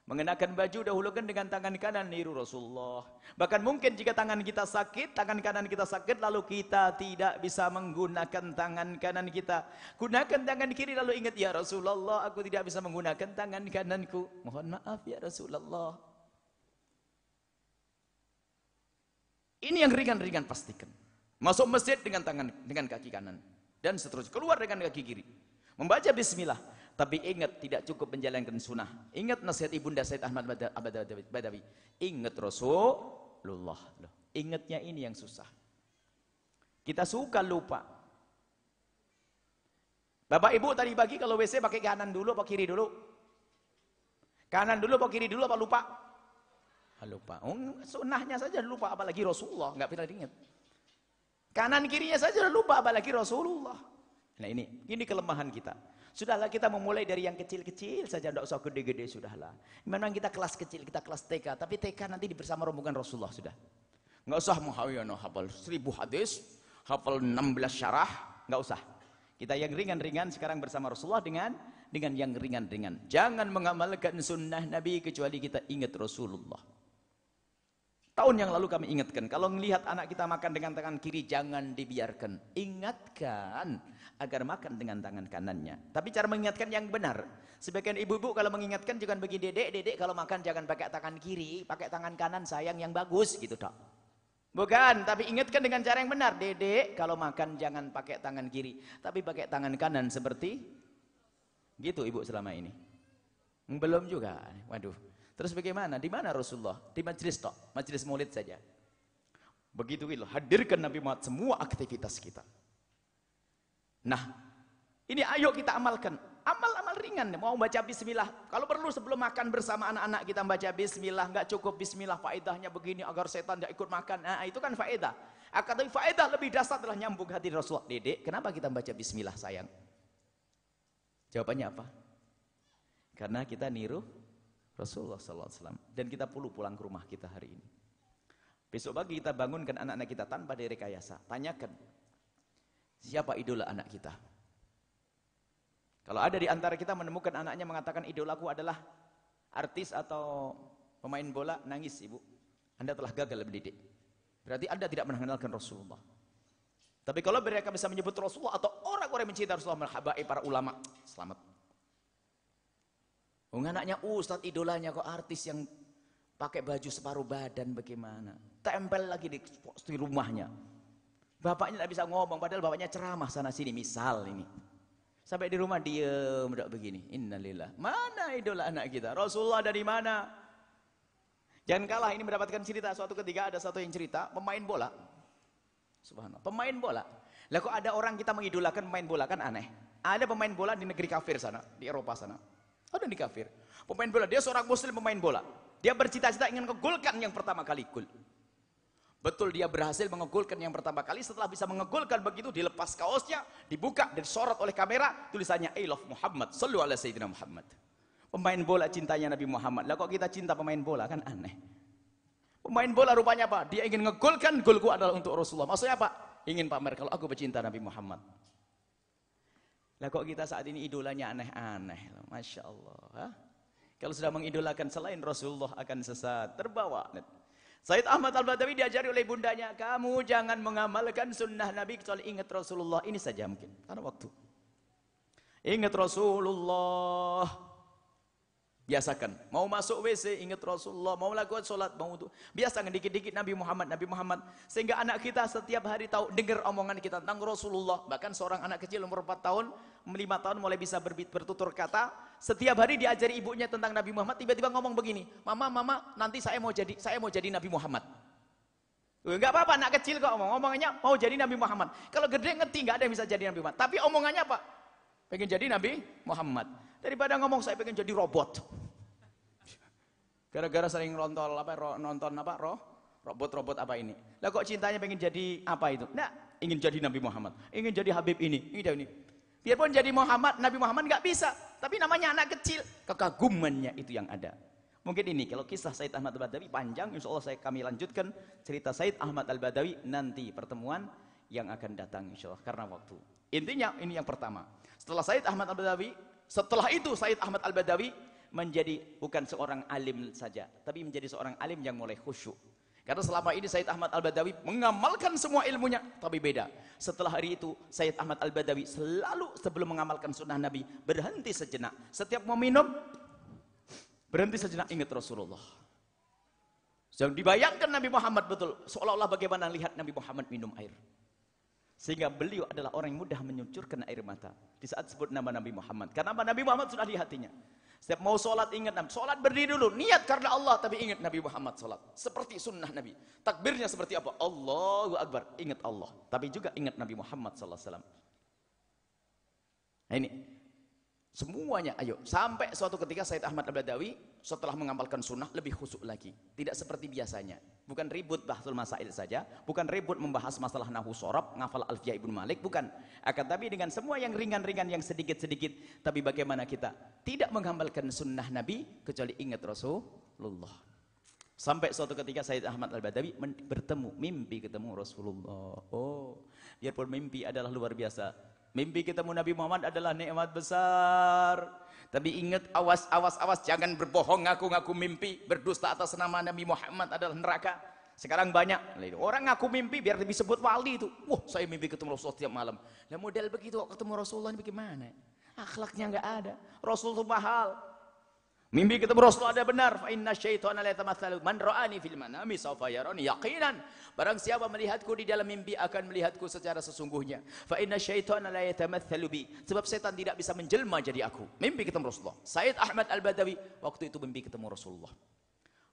Mengenakan baju dahulukan dengan tangan kanan niru Rasulullah. Bahkan mungkin jika tangan kita sakit, tangan kanan kita sakit, lalu kita tidak bisa menggunakan tangan kanan kita. Gunakan tangan kiri lalu ingat, ya Rasulullah, aku tidak bisa menggunakan tangan kananku. Mohon maaf ya Rasulullah. Ini yang ringan-ringan pastikan. Masuk masjid dengan kaki kanan dan seterusnya. Keluar dengan kaki kiri. Membaca bismillah. Tapi ingat, tidak cukup menjalankan sunnah. Ingat nasihat Ibunda Said Ahmad Badawi. Ingat Rasulullah. Ingatnya ini yang susah. Kita suka lupa. Bapak Ibu tadi pagi kalau WC pakai kanan dulu apa kiri dulu? Kanan dulu apa kiri dulu apa lupa? Lupa. Sunnahnya saja lupa, apalagi Rasulullah. Nggak pernah diingat. Kanan kirinya saja lupa, apalagi Rasulullah. Nah ini kelemahan kita. Sudahlah kita memulai dari yang kecil-kecil saja, tidak usah gede-gede, sudahlah. Memang kita kelas kecil, kita kelas TK, tapi TK nanti bersama rombongan Rasulullah sudah. Nggak usah hafal 1000 hadis, hafal 16 syarah, nggak usah. Kita yang ringan-ringan sekarang bersama Rasulullah dengan yang ringan-ringan. Jangan mengamalkan sunnah Nabi kecuali kita ingat Rasulullah. Tahun yang lalu kami ingatkan, kalau melihat anak kita makan dengan tangan kiri, jangan dibiarkan. Ingatkan agar makan dengan tangan kanannya. Tapi cara mengingatkan yang benar. Sebagian ibu-ibu kalau mengingatkan jangan begini, dedek kalau makan jangan pakai tangan kiri, pakai tangan kanan sayang yang bagus gitu dok. Bukan, tapi ingatkan dengan cara yang benar. Dedek kalau makan jangan pakai tangan kiri, tapi pakai tangan kanan seperti gitu ibu selama ini. Belum juga. Waduh. Terus bagaimana? Di mana Rasulullah? Di majelis tok, majelis maulid saja. Begitu gitu, hadirkan Nabi Muhammad semua aktivitas kita. Nah, ini ayo kita amalkan. Amal-amal ringan, mau baca bismillah. Kalau perlu sebelum makan bersama anak-anak kita baca bismillah, enggak cukup bismillah, faedahnya begini agar setan tidak ikut makan. Nah, itu kan faedah. Tapi faedah lebih dasar adalah nyambung hati Rasulullah. Dedek, kenapa kita baca bismillah sayang? Jawabannya apa? Karena kita niru Rasulullah SAW. Dan kita pulang ke rumah kita hari ini. Besok pagi kita bangunkan anak-anak kita tanpa direkayasa. Tanyakan, siapa idola anak kita? Kalau ada di antara kita menemukan anaknya mengatakan idolaku adalah artis atau pemain bola, nangis ibu. Anda telah gagal mendidik. Berarti Anda tidak mengenalkan Rasulullah. Tapi kalau mereka bisa menyebut Rasulullah atau orang-orang yang mencintai Rasulullah, merhabai para ulama, selamat. Anaknya ustadz idolanya kok artis yang pakai baju separuh badan bagaimana? Tempel lagi di rumahnya. Bapaknya tidak bisa ngomong padahal bapaknya ceramah sana sini misal ini. Sampai di rumah diem udah begini. Innalillah. Mana idola anak kita? Rasulullah dari mana? Jangan kalah ini mendapatkan cerita suatu ketika ada satu yang cerita pemain bola. Subhanallah. Pemain bola. Lah kok ada orang kita mengidolakan pemain bola kan aneh. Ada pemain bola di negeri kafir sana, di Eropa sana. Ada di kafir. Pemain bola, dia seorang muslim pemain bola. Dia bercita-cita ingin ngegolkan yang pertama kali gol. Betul dia berhasil mengegolkan yang pertama kali. Setelah bisa mengegolkan begitu, dilepas kaosnya, dibuka dan disorot oleh kamera, tulisannya I love Muhammad, sallu ala sayyidina Muhammad. Pemain bola cintanya Nabi Muhammad. Lah kok kita cinta pemain bola kan aneh. Pemain bola rupanya apa? Dia ingin ngegolkan, golku adalah untuk Rasulullah. Maksudnya apa? Ingin pamer kalau aku bercinta Nabi Muhammad. Lah kok kita saat ini idolanya aneh-aneh, Masya Allah. Ha? Kalau sudah mengidolakan selain Rasulullah akan sesat, terbawa. Said Ahmad Al-Badawi diajari oleh bundanya, kamu jangan mengamalkan sunnah Nabi kecuali ingat Rasulullah. Ini saja mungkin, karena waktu. Ingat Rasulullah. Biasakan, mau masuk WC ingat Rasulullah, mau lakukan sholat, mau itu. Biasakan dikit-dikit Nabi Muhammad, Nabi Muhammad. Sehingga anak kita setiap hari tahu, dengar omongan kita tentang Rasulullah. Bahkan seorang anak kecil umur 4 tahun, 5 tahun mulai bisa bertutur kata. Setiap hari diajari ibunya tentang Nabi Muhammad, tiba-tiba ngomong begini, mama, nanti saya mau jadi Nabi Muhammad. Enggak apa-apa, anak kecil kok omongannya mau jadi Nabi Muhammad. Kalau gede ngerti, enggak ada yang bisa jadi Nabi Muhammad. Tapi omongannya apa? Pengen jadi Nabi Muhammad. Daripada ngomong saya pengen jadi robot. Gara-gara sering nonton robot apa ini. Lah kok cintanya pengen jadi apa itu? Nah, ingin jadi Nabi Muhammad, ingin jadi Habib ini. Biarpun jadi Muhammad, Nabi Muhammad nggak bisa. Tapi namanya anak kecil, kekagumannya itu yang ada. Mungkin ini kalau kisah Said Ahmad Al-Badawi panjang, insya Allah kami lanjutkan cerita Said Ahmad Al-Badawi nanti pertemuan yang akan datang insya Allah karena waktu. Intinya ini yang pertama. Setelah Said Ahmad Al-Badawi, setelah itu Said Ahmad Al-Badawi menjadi bukan seorang alim saja, tapi menjadi seorang alim yang mulai khusyuk. Karena selama ini Said Ahmad Al-Badawi mengamalkan semua ilmunya, tapi beda. Setelah hari itu Said Ahmad Al-Badawi selalu sebelum mengamalkan sunnah Nabi berhenti sejenak. Setiap mau minum berhenti sejenak, ingat Rasulullah. Jangan dibayangkan Nabi Muhammad betul, seolah-olah bagaimana lihat Nabi Muhammad minum air. Sehingga beliau adalah orang yang mudah menyucurkan air mata di saat sebut nama Nabi Muhammad. Karena Nabi Muhammad sudah di hatinya. Setiap mau sholat ingat Nabi. Sholat berdiri dulu, niat karena Allah, tapi ingat Nabi Muhammad sholat. Seperti sunnah Nabi. Takbirnya seperti apa? Allahu Akbar, ingat Allah. Tapi juga ingat Nabi Muhammad SAW. Nah ini. Semuanya, ayo. Sampai suatu ketika Said Ahmad Al-Badawi setelah mengamalkan sunnah lebih khusyuk lagi. Tidak seperti biasanya. Bukan ribut bahsul masail saja. Bukan ribut membahas masalah nahu sorab, ngafal Alfiyah Ibnu Malik. Bukan. Akan tapi dengan semua yang ringan-ringan, yang sedikit-sedikit. Tapi bagaimana kita tidak mengamalkan sunnah Nabi kecuali ingat Rasulullah. Sampai suatu ketika Said Ahmad Al-Badawi bertemu, mimpi ketemu Rasulullah. Oh, biarpun mimpi adalah luar biasa. Mimpi ketemu Nabi Muhammad adalah nikmat besar. Tapi ingat, awas, jangan berbohong, ngaku-ngaku mimpi, berdusta atas nama Nabi Muhammad adalah neraka. Sekarang banyak orang ngaku mimpi biar disebut wali itu. Wah, saya mimpi ketemu Rasulullah setiap malam. Nah, model begitu ketemu Rasulullah ini bagaimana? Akhlaknya enggak ada. Rasul itu mahal. Mimpi ketemu Rasulullah ada benar. Fa inna syaitana la yatamatsalu man ra'ani fil manami sawfa yarani yaqinan. Barang siapa melihatku di dalam mimpi akan melihatku secara sesungguhnya. Fa inna syaitana la yatamatsalu bi. Sebab setan tidak bisa menjelma jadi aku. Mimpi ketemu Rasulullah. Said Ahmad Al-Badawi waktu itu mimpi ketemu Rasulullah.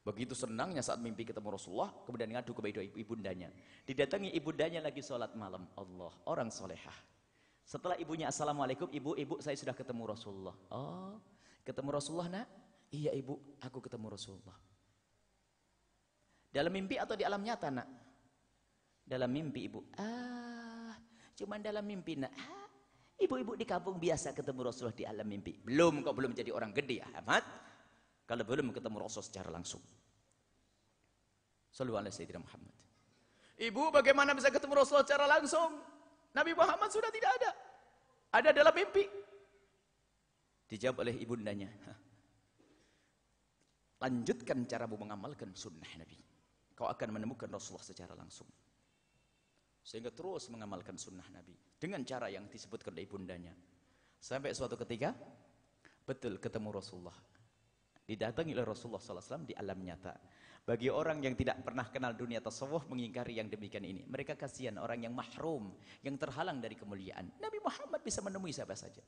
Begitu senangnya saat mimpi ketemu Rasulullah, kemudian ngadu kepada ibundanya. Didatangi ibundanya lagi sholat malam. Allah, orang solehah. Setelah ibunya assalamualaikum, ibu saya sudah ketemu Rasulullah. Oh, ketemu Rasulullah nak? Iya ibu, aku ketemu Rasulullah. Dalam mimpi atau di alam nyata nak? Dalam mimpi ibu. Cuman dalam mimpi nak. Ibu-ibu di kampung biasa ketemu Rasulullah di alam mimpi. Belum, kau belum jadi orang gede ya Ahmad. Kalau belum ketemu Rasul secara langsung. Shallallahu alaihi Sayyidina Muhammad. Ibu bagaimana bisa ketemu Rasulullah secara langsung? Nabi Muhammad sudah tidak ada. Ada dalam mimpi. Dijawab oleh ibundanya. Lanjutkan caramu mengamalkan sunnah Nabi. Kau akan menemukan Rasulullah secara langsung. Sehingga terus mengamalkan sunnah Nabi. Dengan cara yang disebutkan oleh ibundanya. Sampai suatu ketika, betul ketemu Rasulullah. Didatangi oleh Rasulullah SAW di alam nyata. Bagi orang yang tidak pernah kenal dunia tasawuf mengingkari yang demikian ini. Mereka kasihan orang yang mahrum, yang terhalang dari kemuliaan. Nabi Muhammad bisa menemui siapa saja.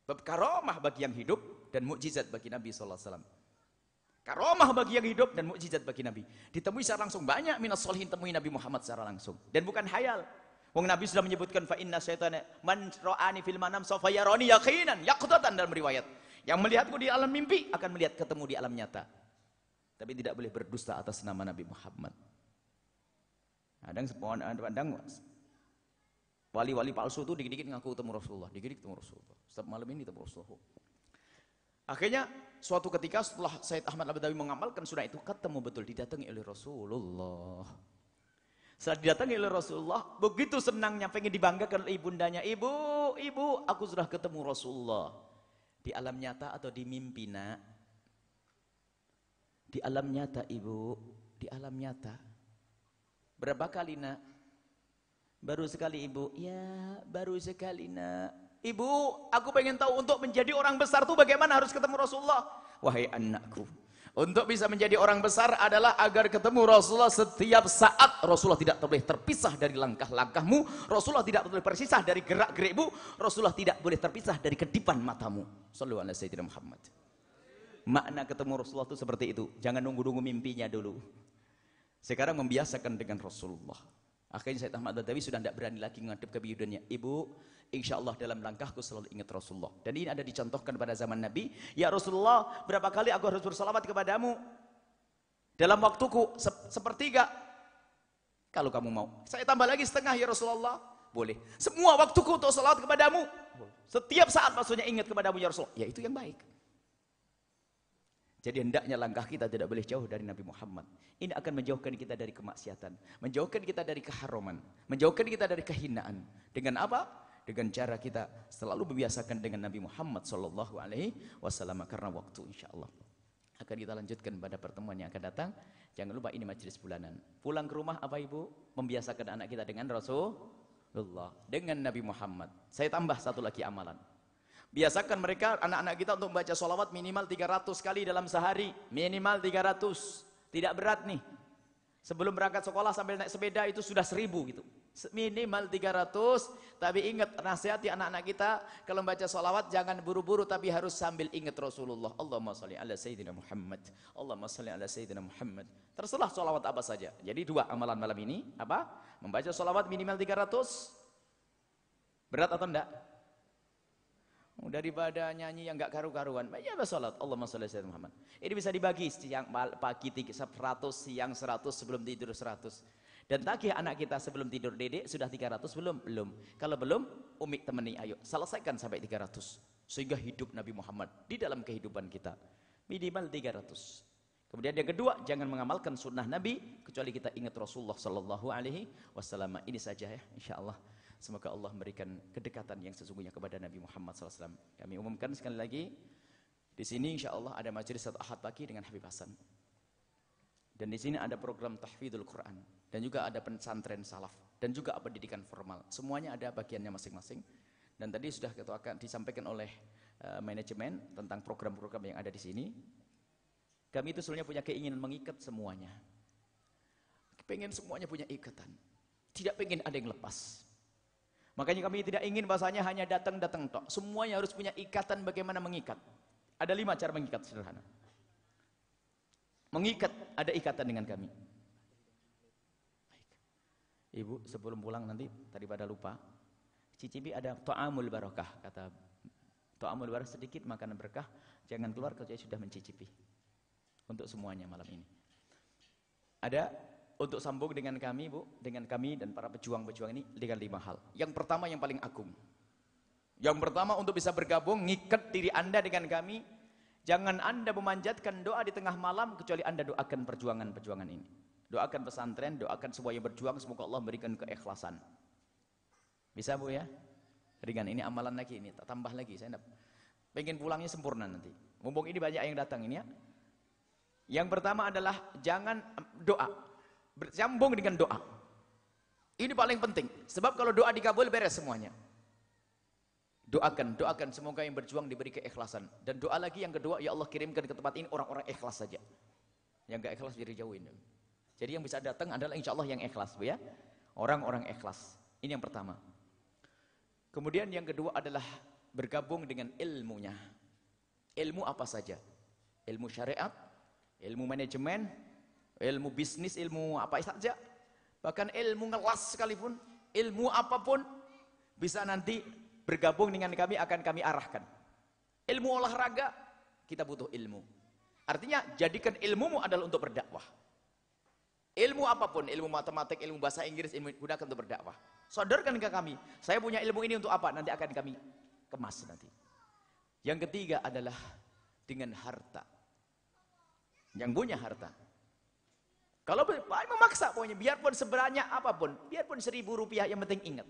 Bab karomah bagi yang hidup dan mukjizat bagi Nabi SAW. Karomah bagi yang hidup dan mukjizat bagi Nabi. Ditemui secara langsung banyak minas solihin temui Nabi Muhammad secara langsung. Dan bukan hayal. Wong Nabi sudah menyebutkan fa inna syaitana man ra'ani fil manam sawfa yarani yaqinan, yaqdatan dalam riwayat. Yang melihatku di alam mimpi akan melihat ketemu di alam nyata. Tapi tidak boleh berdusta atas nama Nabi Muhammad. Kadang wali-wali palsu itu dikit-dikit ngaku ketemu Rasulullah, dikit-dikit ketemu Rasulullah. Setiap malam ini ketemu Rasulullah. Akhirnya suatu ketika setelah Said Ahmad Al-Badawi mengamalkan sunnah itu, ketemu betul, didatangi oleh Rasulullah. Setelah didatangi oleh Rasulullah, begitu senangnya pengen dibanggakan oleh ibundanya. Ibu, aku sudah ketemu Rasulullah. Di alam nyata atau di mimpi nak? Di alam nyata ibu, di alam nyata. Berapa kali nak? Baru sekali ibu. Ya, baru sekali nak. Ibu, aku pengen tahu untuk menjadi orang besar tuh bagaimana harus ketemu Rasulullah. wahai anakku, untuk bisa menjadi orang besar adalah agar ketemu Rasulullah setiap saat. Rasulullah tidak boleh terpisah dari langkah-langkahmu. Rasulullah tidak boleh terpisah dari gerak-gerikmu. Rasulullah tidak boleh terpisah dari kedipan matamu. Shallallahu alaihi wasallam Muhammad. Makna ketemu Rasulullah itu seperti itu. Jangan nunggu-nunggu mimpinya dulu. Sekarang membiasakan dengan Rasulullah. Akhirnya Sayyid Ahmad Badawi sudah tidak berani lagi menghadap ke biyudannya. Ibu, insya Allah dalam langkahku selalu ingat Rasulullah. Dan ini ada dicontohkan pada zaman Nabi. Ya Rasulullah, berapa kali aku harus bersalawat kepadamu? Dalam waktuku sepertiga. Kalau kamu mau. Saya tambah lagi setengah ya Rasulullah. Boleh. Semua waktuku untuk salawat kepadamu. Setiap saat maksudnya ingat kepadamu ya Rasulullah. Ya itu yang baik. Jadi hendaknya langkah kita tidak boleh jauh dari Nabi Muhammad. Ini akan menjauhkan kita dari kemaksiatan, menjauhkan kita dari keharuman, menjauhkan kita dari kehinaan. Dengan apa? Dengan cara kita selalu membiasakan dengan Nabi Muhammad sallallahu alaihi wasallam. Karena waktu insyaallah akan kita lanjutkan pada pertemuan yang akan datang. Jangan lupa ini majelis bulanan. Pulang ke rumah apa Ibu? Membiasakan anak kita dengan Rasulullah, dengan Nabi Muhammad. Saya tambah satu lagi amalan. Biasakan mereka, anak-anak kita untuk membaca sholawat minimal 300 kali dalam sehari. Minimal 300. Tidak berat nih. Sebelum berangkat sekolah sambil naik sepeda itu sudah 1000 gitu. Minimal 300. Tapi ingat, nasihati anak-anak kita, kalau membaca sholawat jangan buru-buru tapi harus sambil ingat Rasulullah. Allahumma sholli ala Sayyidina Muhammad. Allahumma sholli ala Sayyidina Muhammad. Terserah sholawat apa saja. Jadi 2 amalan malam ini. Apa? Membaca sholawat minimal 300. Berat atau enggak? Daripada nyanyi yang enggak karu-karuan, baca salat Allahumma shalli ala sayyidina Muhammad. Ini bisa dibagi siang pagi 100, siang 100, sebelum tidur 100. Dan tagih anak kita sebelum tidur, Dedek sudah 300 belum? Belum. Kalau belum, Umi temani, ayo selesaikan sampai 300. Sehingga hidup Nabi Muhammad di dalam kehidupan kita. Minimal 300. Kemudian yang kedua, jangan mengamalkan sunnah Nabi kecuali kita ingat Rasulullah sallallahu alaihi wasallam. Ini saja ya, insyaallah. Semoga Allah memberikan kedekatan yang sesungguhnya kepada Nabi Muhammad SAW. Kami umumkan sekali lagi, di sini insya Allah ada majelis satu Ahad pagi dengan Habib Hasan. Dan di sini ada program tahfidul Quran. Dan juga ada pesantren salaf. Dan juga pendidikan formal. Semuanya ada bagiannya masing-masing. Dan tadi sudah akan disampaikan oleh manajemen tentang program-program yang ada di sini. Kami itu sebenarnya punya keinginan mengikat semuanya. Pengen semuanya punya ikatan. Tidak pengen ada yang lepas. Makanya kami tidak ingin bahasanya hanya datang-datang tok. Semuanya harus punya ikatan bagaimana mengikat. Ada 5 cara mengikat sederhana. Mengikat, ada ikatan dengan kami. Baik. Ibu sebelum pulang nanti, daripada lupa, cicipi ada ta'amul barakah. Kata ta'amul barakah sedikit makanan berkah, jangan keluar kalau sudah mencicipi. Untuk semuanya malam ini. Ada untuk sambung dengan kami, Bu, dengan kami dan para pejuang-pejuang ini dengan 5 hal. Yang pertama yang paling agung. Yang pertama untuk bisa bergabung, ngikat diri Anda dengan kami. Jangan Anda memanjatkan doa di tengah malam kecuali Anda doakan perjuangan-perjuangan ini. Doakan pesantren, doakan semua yang berjuang, semoga Allah memberikan keikhlasan. Bisa Bu ya? Ringan, ini amalan lagi, ini tambah lagi. Saya pengen pulangnya sempurna nanti. Mumpung ini banyak yang datang ini ya. Yang pertama adalah jangan doa. Bersambung dengan doa. Ini paling penting. Sebab kalau doa dikabul beres semuanya. Doakan semoga yang berjuang diberi keikhlasan. Dan doa lagi yang kedua, ya Allah kirimkan ke tempat ini orang-orang ikhlas saja. Yang enggak ikhlas jadi jauhin. Jadi yang bisa datang adalah insya Allah yang ikhlas, Bu ya. Orang-orang ikhlas. Ini yang pertama. Kemudian yang kedua adalah bergabung dengan ilmunya. Ilmu apa saja? Ilmu syariat, ilmu manajemen, ilmu bisnis, ilmu apa saja, bahkan ilmu ngelas sekalipun, ilmu apapun bisa nanti bergabung dengan kami, akan kami arahkan. Ilmu olahraga, kita butuh ilmu. Artinya jadikan ilmumu adalah untuk berdakwah. Ilmu apapun, ilmu matematik, ilmu bahasa Inggris, ilmu gunakan untuk berdakwah. Sodorkan ke kami, saya punya ilmu ini untuk apa, nanti akan kami kemas nanti. Yang ketiga adalah dengan harta. Yang punya harta. Kalau memaksa pokoknya, biarpun sebanyak apapun, biarpun 1000 rupiah, yang penting ingat.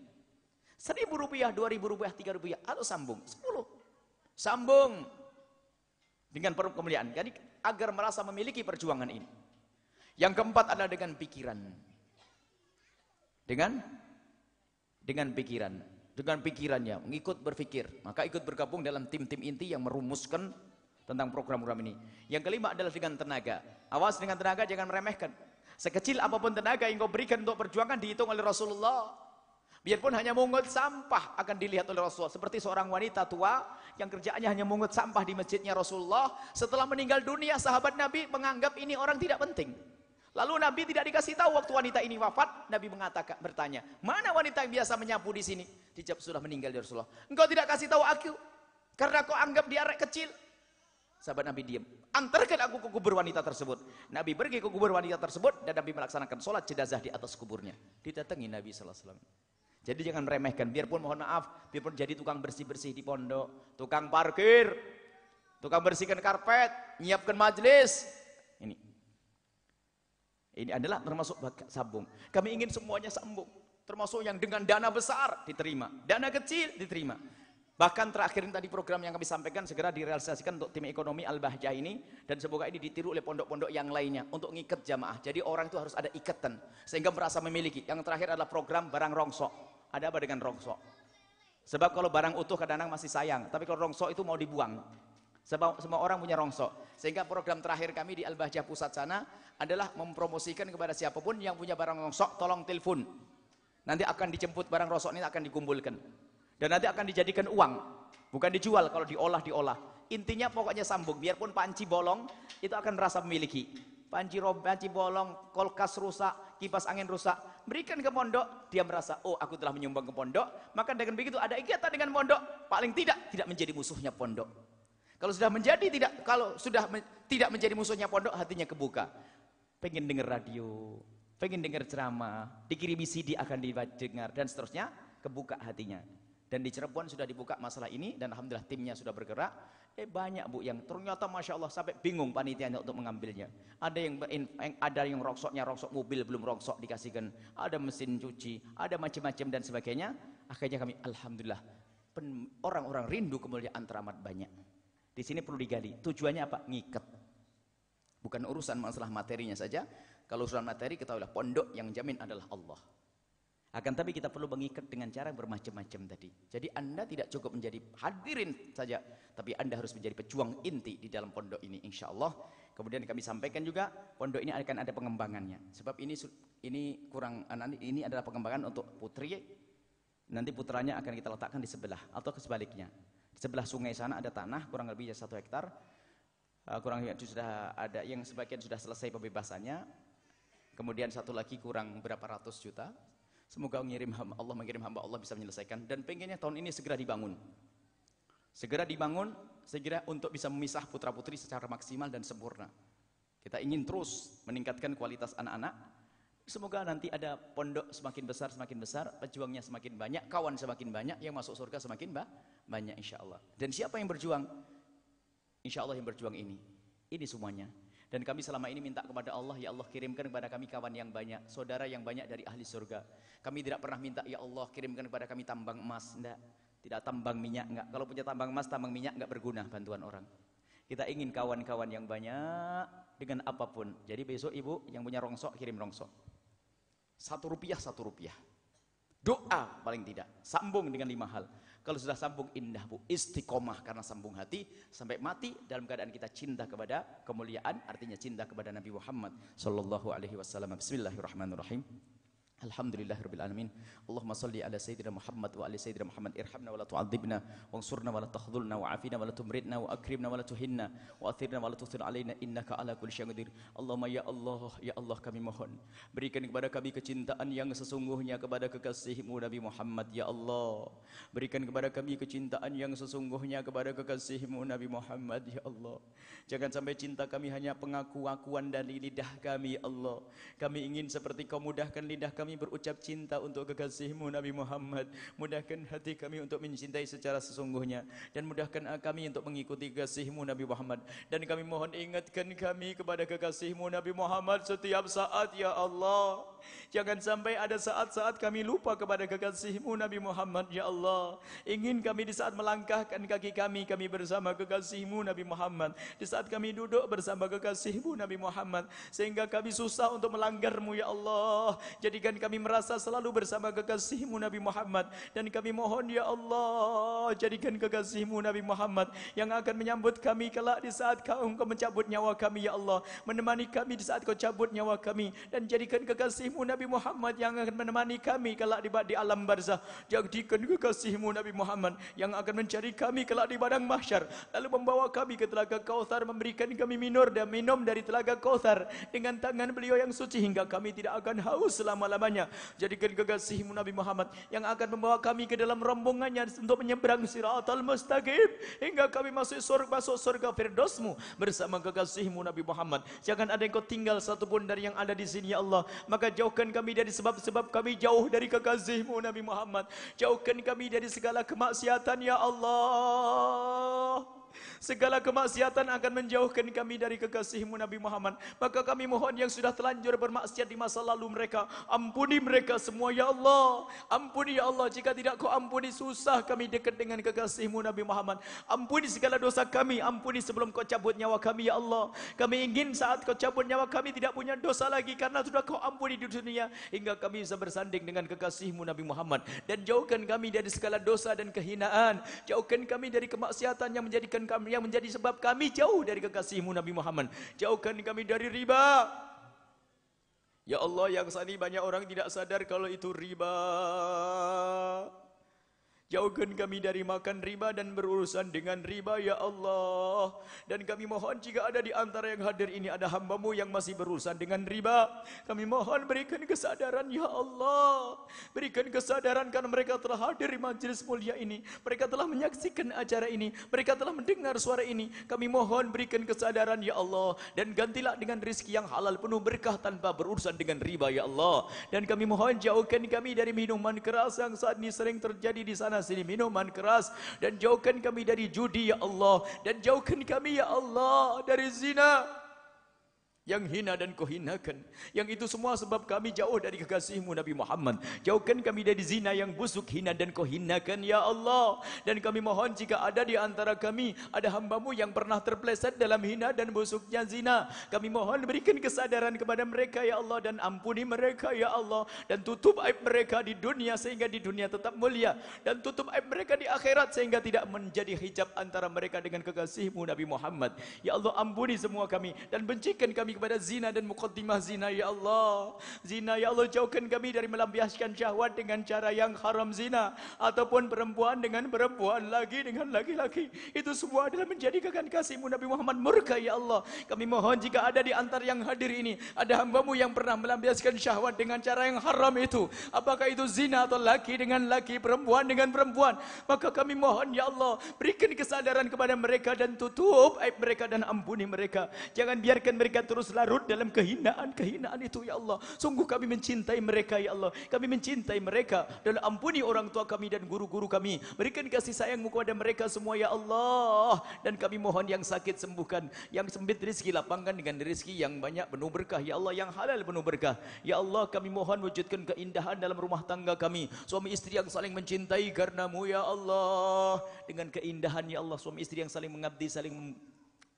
1000 rupiah, 2000 rupiah, 3000 rupiah, atau sambung, 10. Sambung dengan kemuliaan. Jadi agar merasa memiliki perjuangan ini. Yang keempat adalah dengan pikiran. Dengan pikiran. Dengan pikirannya, mengikut berpikir. Maka ikut bergabung dalam tim-tim inti yang merumuskan tentang program-program ini. Yang kelima adalah dengan tenaga. Awas dengan tenaga, jangan meremehkan. Sekecil apapun tenaga yang kau berikan untuk perjuangan dihitung oleh Rasulullah. Biarpun hanya mungut sampah akan dilihat oleh Rasulullah. Seperti seorang wanita tua yang kerjaannya hanya mungut sampah di masjidnya Rasulullah. Setelah meninggal dunia, sahabat Nabi menganggap ini orang tidak penting. Lalu Nabi tidak dikasih tahu waktu wanita ini wafat. Nabi bertanya, mana wanita yang biasa menyapu di sini? Dijawab, sudah meninggal ya Rasulullah. Engkau tidak kasih tahu aku karena kau anggap dia arek kecil. Sahabat Nabi diam. Antarkan aku ke kubur wanita tersebut. Nabi pergi ke kubur wanita tersebut dan Nabi melaksanakan sholat jenazah di atas kuburnya. Didatangi Nabi SAW. Jadi jangan meremehkan. Biarpun mohon maaf, biarpun jadi tukang bersih-bersih di pondok, tukang parkir, tukang bersihkan karpet, nyiapkan majelis. Ini adalah termasuk sambung. Kami ingin semuanya sambung. Termasuk yang dengan dana besar diterima, dana kecil diterima. Bahkan terakhir tadi program yang kami sampaikan segera direalisasikan untuk tim ekonomi Al-Bahjah ini, dan semoga ini ditiru oleh pondok-pondok yang lainnya untuk mengikat jamaah. Jadi orang itu harus ada ikatan sehingga merasa memiliki. Yang terakhir adalah program barang rongsok. Ada apa dengan rongsok? Sebab kalau barang utuh kadang-kadang masih sayang, tapi kalau rongsok itu mau dibuang. Sebab semua orang punya rongsok. Sehingga program terakhir kami di Al-Bahjah pusat sana adalah mempromosikan kepada siapapun yang punya barang rongsok, tolong telepon. Nanti akan dijemput barang rongsok ini, akan dikumpulkan. Dan nanti akan dijadikan uang, bukan dijual. Kalau diolah. Intinya pokoknya sambung. Biarpun panci bolong, itu akan merasa memiliki. Panci bolong, kulkas rusak, kipas angin rusak, berikan ke pondok, dia merasa, oh aku telah menyumbang ke pondok. Maka dengan begitu ada ikatan dengan pondok. Paling tidak menjadi musuhnya pondok. Kalau sudah tidak menjadi musuhnya pondok, hatinya kebuka. Pengen dengar radio, pengen dengar ceramah, dikirimi CD akan didengar dan seterusnya, kebuka hatinya. Dan di Cirebon sudah dibuka masalah ini dan alhamdulillah timnya sudah bergerak. Banyak Bu yang ternyata Masya Allah sampai bingung panitianya untuk mengambilnya. Ada yang rongsok mobil belum rongsok dikasihkan, ada mesin cuci, ada macam-macam dan sebagainya. Akhirnya kami alhamdulillah orang-orang rindu kemuliaan teramat banyak. Di sini perlu digali. Tujuannya apa? Ngikat. Bukan urusan masalah materinya saja. Kalau urusan materi ketahuilah pondok yang jamin adalah Allah. Akan tapi kita perlu mengikat dengan cara bermacam-macam tadi. Jadi Anda tidak cukup menjadi hadirin saja, tapi Anda harus menjadi pejuang inti di dalam pondok ini insya Allah. Kemudian kami sampaikan juga pondok ini akan ada pengembangannya. Sebab ini adalah pengembangan untuk putri. Nanti putranya akan kita letakkan di sebelah atau sebaliknya. Di sebelah sungai sana ada tanah kurang lebih 1 hektar. Kurang lebih sudah ada yang sebagian sudah selesai pembebasannya. Kemudian satu lagi kurang berapa ratus juta. Semoga Allah mengirim hamba Allah bisa menyelesaikan, dan pengennya tahun ini segera dibangun. Segera untuk bisa memisah putra-putri secara maksimal dan sempurna. Kita ingin terus meningkatkan kualitas anak-anak. Semoga nanti ada pondok semakin besar, pejuangnya semakin banyak, kawan semakin banyak, yang masuk surga semakin banyak insya Allah. Dan siapa yang berjuang? Insya Allah yang berjuang ini semuanya. Dan kami selama ini minta kepada Allah, ya Allah kirimkan kepada kami kawan yang banyak, saudara yang banyak dari ahli surga. Kami tidak pernah minta, ya Allah kirimkan kepada kami tambang emas, enggak. Tidak tambang minyak, enggak. Kalau punya tambang emas, tambang minyak enggak berguna bantuan orang. Kita ingin kawan-kawan yang banyak dengan apapun. Jadi besok ibu yang punya rongsok, kirim rongsok. 1 rupiah. Doa paling tidak, sambung dengan 5 hal. Kalau sudah sambung indah Bu, istiqomah karena sambung hati sampai mati dalam keadaan kita cinta kepada kemuliaan, artinya cinta kepada Nabi Muhammad sallallahu alaihi wasallam. Bismillahirrahmanirrahim. Alhamdulillahirabbil alamin. Allahumma shalli ala sayyidina Muhammad wa ali sayyidina Muhammad. Irhamna wa la tu'adzibna, wansurna wa la takhdhulna, wa afina wa la tumridna, wa akrimna wa la tuhinna, wa athirna wa la tuthir alaina innaka ala kulli syai'in qadir. Allahumma ya Allah kami mohon berikan kepada kami kecintaan yang sesungguhnya kepada kekasihmu Nabi Muhammad ya Allah. Berikan kepada kami kecintaan yang sesungguhnya kepada kekasihmu Nabi Muhammad ya Allah. Jangan sampai cinta kami hanya pengakuan dari lidah kami ya Allah. Kami ingin seperti Kau mudahkan lidah kami berucap cinta untuk kekasihmu Nabi Muhammad. Mudahkan hati kami untuk mencintai secara sesungguhnya, dan mudahkan kami untuk mengikuti kekasihmu Nabi Muhammad. Dan kami mohon ingatkan kami kepada kekasihmu Nabi Muhammad setiap saat ya Allah. Jangan sampai ada saat-saat kami lupa kepada kekasihmu Nabi Muhammad ya Allah. Ingin kami di saat melangkahkan kaki kami bersama kekasihmu Nabi Muhammad. Di saat kami duduk bersama kekasihmu Nabi Muhammad, sehingga kami susah untuk melanggarmu ya Allah. Jadikan kami merasa selalu bersama kekasih-Mu Nabi Muhammad. Dan kami mohon ya Allah, jadikan kekasih-Mu Nabi Muhammad yang akan menyambut kami kelak di saat Engkau mencabut nyawa kami ya Allah, menemani kami di saat Kau cabut nyawa kami. Dan jadikan kekasih-Mu Nabi Muhammad yang akan menemani kami kelak di alam barzah. Jadikan kekasih-Mu Nabi Muhammad yang akan mencari kami kelak di padang mahsyar, lalu membawa kami ke telaga Kautsar, memberikan kami minum dari telaga Kautsar dengan tangan beliau yang suci hingga kami tidak akan haus selama-lamanya. Jadikan kekasih-Mu Nabi Muhammad yang akan membawa kami ke dalam rombongannya untuk menyeberang Siratal Mustaqim hingga kami masuk surga Firdaus-Mu bersama kekasih-Mu Nabi Muhammad. Jangan ada yang Kau tinggal satupun dari yang ada di sini ya Allah. Maka jauhkan kami dari sebab-sebab kami jauh dari kekasih-Mu Nabi Muhammad. Jauhkan kami dari segala kemaksiatan ya Allah. Segala kemaksiatan akan menjauhkan kami dari kekasih-Mu Nabi Muhammad. Maka kami mohon yang sudah telanjur bermaksiat di masa lalu mereka, ampuni mereka semua ya Allah. Ampuni ya Allah, jika tidak Kau ampuni susah kami dekat dengan kekasih-Mu Nabi Muhammad. Ampuni segala dosa kami, ampuni sebelum Kau cabut nyawa kami ya Allah. Kami ingin saat Kau cabut nyawa kami tidak punya dosa lagi karena sudah Kau ampuni di dunia, hingga kami bisa bersanding dengan kekasih-Mu Nabi Muhammad. Dan jauhkan kami dari segala dosa dan kehinaan. Jauhkan kami dari kemaksiatan yang menjadikan kami, yang menjadi sebab kami jauh dari kekasih-Mu Nabi Muhammad. Jauhkan kami dari riba. Ya Allah, yang saat ini banyak orang tidak sadar kalau itu riba. Jauhkan kami dari makan riba dan berurusan dengan riba ya Allah. Dan kami mohon jika ada di antara yang hadir ini ada hamba-Mu yang masih berurusan dengan riba, kami mohon berikan kesadaran ya Allah. Berikan kesadaran karena mereka telah hadir di majlis mulia ini, mereka telah menyaksikan acara ini, mereka telah mendengar suara ini. Kami mohon berikan kesadaran ya Allah. Dan gantilah dengan rezeki yang halal penuh berkah tanpa berurusan dengan riba ya Allah. Dan kami mohon jauhkan kami dari minuman keras yang saat ini sering terjadi di sana sini, minuman keras. Dan jauhkan kami dari judi ya Allah. Dan jauhkan kami ya Allah dari zina yang hina dan Kau hinakan. Yang itu semua sebab kami jauh dari kekasih-Mu Nabi Muhammad. Jauhkan kami dari zina yang busuk, hina dan Kau hinakan ya Allah. Dan kami mohon jika ada di antara kami ada hamba-Mu yang pernah terpeleset dalam hina dan busuknya zina, kami mohon berikan kesadaran kepada mereka ya Allah. Dan ampuni mereka ya Allah. Dan tutup aib mereka di dunia sehingga di dunia tetap mulia. Dan tutup aib mereka di akhirat sehingga tidak menjadi hijab antara mereka dengan kekasih-Mu Nabi Muhammad. Ya Allah, ampuni semua kami dan bencikan kami kepada zina dan muqaddimah zina ya Allah. Zina ya Allah, jauhkan kami dari melampiaskan syahwat dengan cara yang haram zina, ataupun perempuan dengan perempuan, laki dengan laki-laki. Itu semua adalah menjadikan kasih-Mu Nabi Muhammad murka ya Allah. Kami mohon jika ada di antara yang hadir ini ada hamba-Mu yang pernah melampiaskan syahwat dengan cara yang haram itu, apakah itu zina atau laki dengan laki, perempuan dengan perempuan, maka kami mohon ya Allah berikan kesadaran kepada mereka dan tutup aib mereka dan ampuni mereka. Jangan biarkan mereka terus larut dalam kehinaan itu ya Allah. Sungguh kami mencintai mereka ya Allah. Kami mencintai mereka. Dan ampuni orang tua kami dan guru-guru kami. Berikan kasih sayang-Mu kepada mereka semua ya Allah. Dan kami mohon yang sakit sembuhkan, yang sempit rezeki lapangkan dengan rezeki yang banyak penuh berkah ya Allah, yang halal penuh berkah. Ya Allah, kami mohon wujudkan keindahan dalam rumah tangga kami. Suami istri yang saling mencintai karena-Mu ya Allah. Dengan keindahan ya Allah, suami istri yang saling mengabdi, saling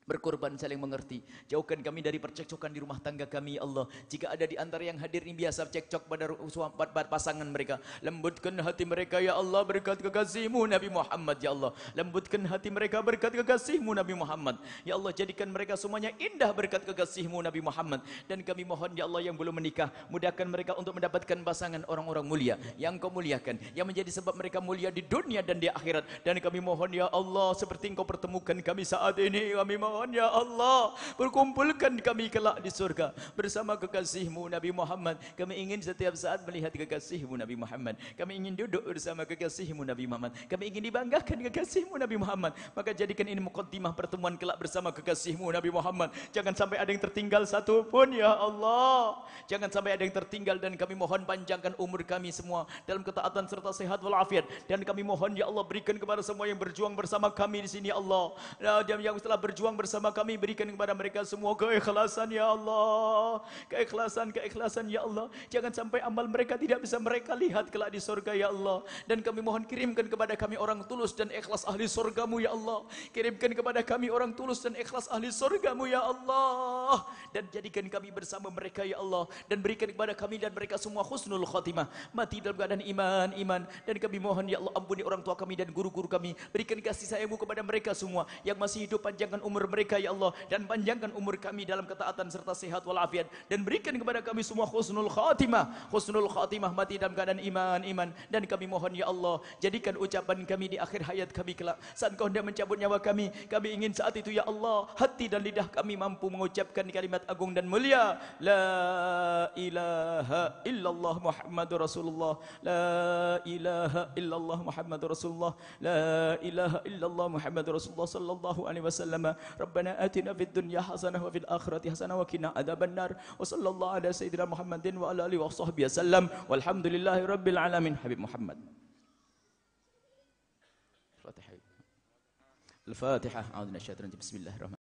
berkorban, saling mengerti. Jauhkan kami dari percekcokan di rumah tangga kami ya Allah. Jika ada di antara yang hadir ini biasa cekcok pada pasangan mereka, lembutkan hati mereka ya Allah berkat kekasih-Mu Nabi Muhammad ya Allah. Lembutkan hati mereka berkat kekasih-Mu Nabi Muhammad ya Allah. Jadikan mereka semuanya indah berkat kekasih-Mu Nabi Muhammad. Dan kami mohon ya Allah yang belum menikah, mudahkan mereka untuk mendapatkan pasangan orang-orang mulia yang Kau muliakan, yang menjadi sebab mereka mulia di dunia dan di akhirat. Dan kami mohon ya Allah, seperti Engkau pertemukan kami saat ini, kami mohon ya Allah, perkumpulkan kami kelak di surga bersama kekasih-Mu Nabi Muhammad. Kami ingin setiap saat melihat kekasih-Mu Nabi Muhammad. Kami ingin duduk bersama kekasih-Mu Nabi Muhammad. Kami ingin dibanggakan kekasih-Mu Nabi Muhammad. Maka jadikan ini muqaddimah pertemuan kelak bersama kekasih-Mu Nabi Muhammad. Jangan sampai ada yang tertinggal satu pun ya Allah. Jangan sampai ada yang tertinggal. Dan kami mohon panjangkan umur kami semua dalam ketaatan serta sehat walafiat. Dan kami mohon ya Allah berikan kepada semua yang berjuang bersama kami di sini ya Allah. Yang telah berjuang bersama kami, berikan kepada mereka semua keikhlasan ya Allah. Keikhlasan ya Allah. Jangan sampai amal mereka tidak bisa mereka lihat kelak di surga ya Allah. Dan kami mohon kirimkan kepada kami orang tulus dan ikhlas ahli surgamu ya Allah. Kirimkan kepada kami orang tulus dan ikhlas ahli surgamu ya Allah. Dan jadikan kami bersama mereka ya Allah. Dan berikan kepada kami dan mereka semua husnul khatimah, mati dalam keadaan iman. Dan kami mohon ya Allah, ampuni orang tua kami dan guru-guru kami. Berikan kasih sayangmu kepada mereka semua yang masih hidup, panjangkan umur mereka ya Allah, dan panjangkan umur kami dalam ketaatan serta sehat walafiat. Dan berikan kepada kami semua husnul khatimah, mati dalam keadaan iman. Dan kami mohon ya Allah, jadikan ucapan kami di akhir hayat kami kelak, saat Kau hendak mencabut nyawa kami ingin saat itu ya Allah, hati dan lidah kami mampu mengucapkan kalimat agung dan mulia, la ilaha illallah Muhammadur Rasulullah, la ilaha illallah Muhammadur Rasulullah, la ilaha illallah Muhammadur Rasulullah sallallahu alaihi wasallam. Rabbana atina fid dunya hasanah wa fil akhirati hasanah wa qina adzabannar. Wa sallallahu ala sayyidina Muhammadin wa ala alihi wa sahbihi wasallam. Walhamdulillahi rabbil alamin. Habib Muhammad. Al-Fatihah. Al-Fatihah. A'udzu minasyaitonir rajim. Bismillahirrahmanirrahim.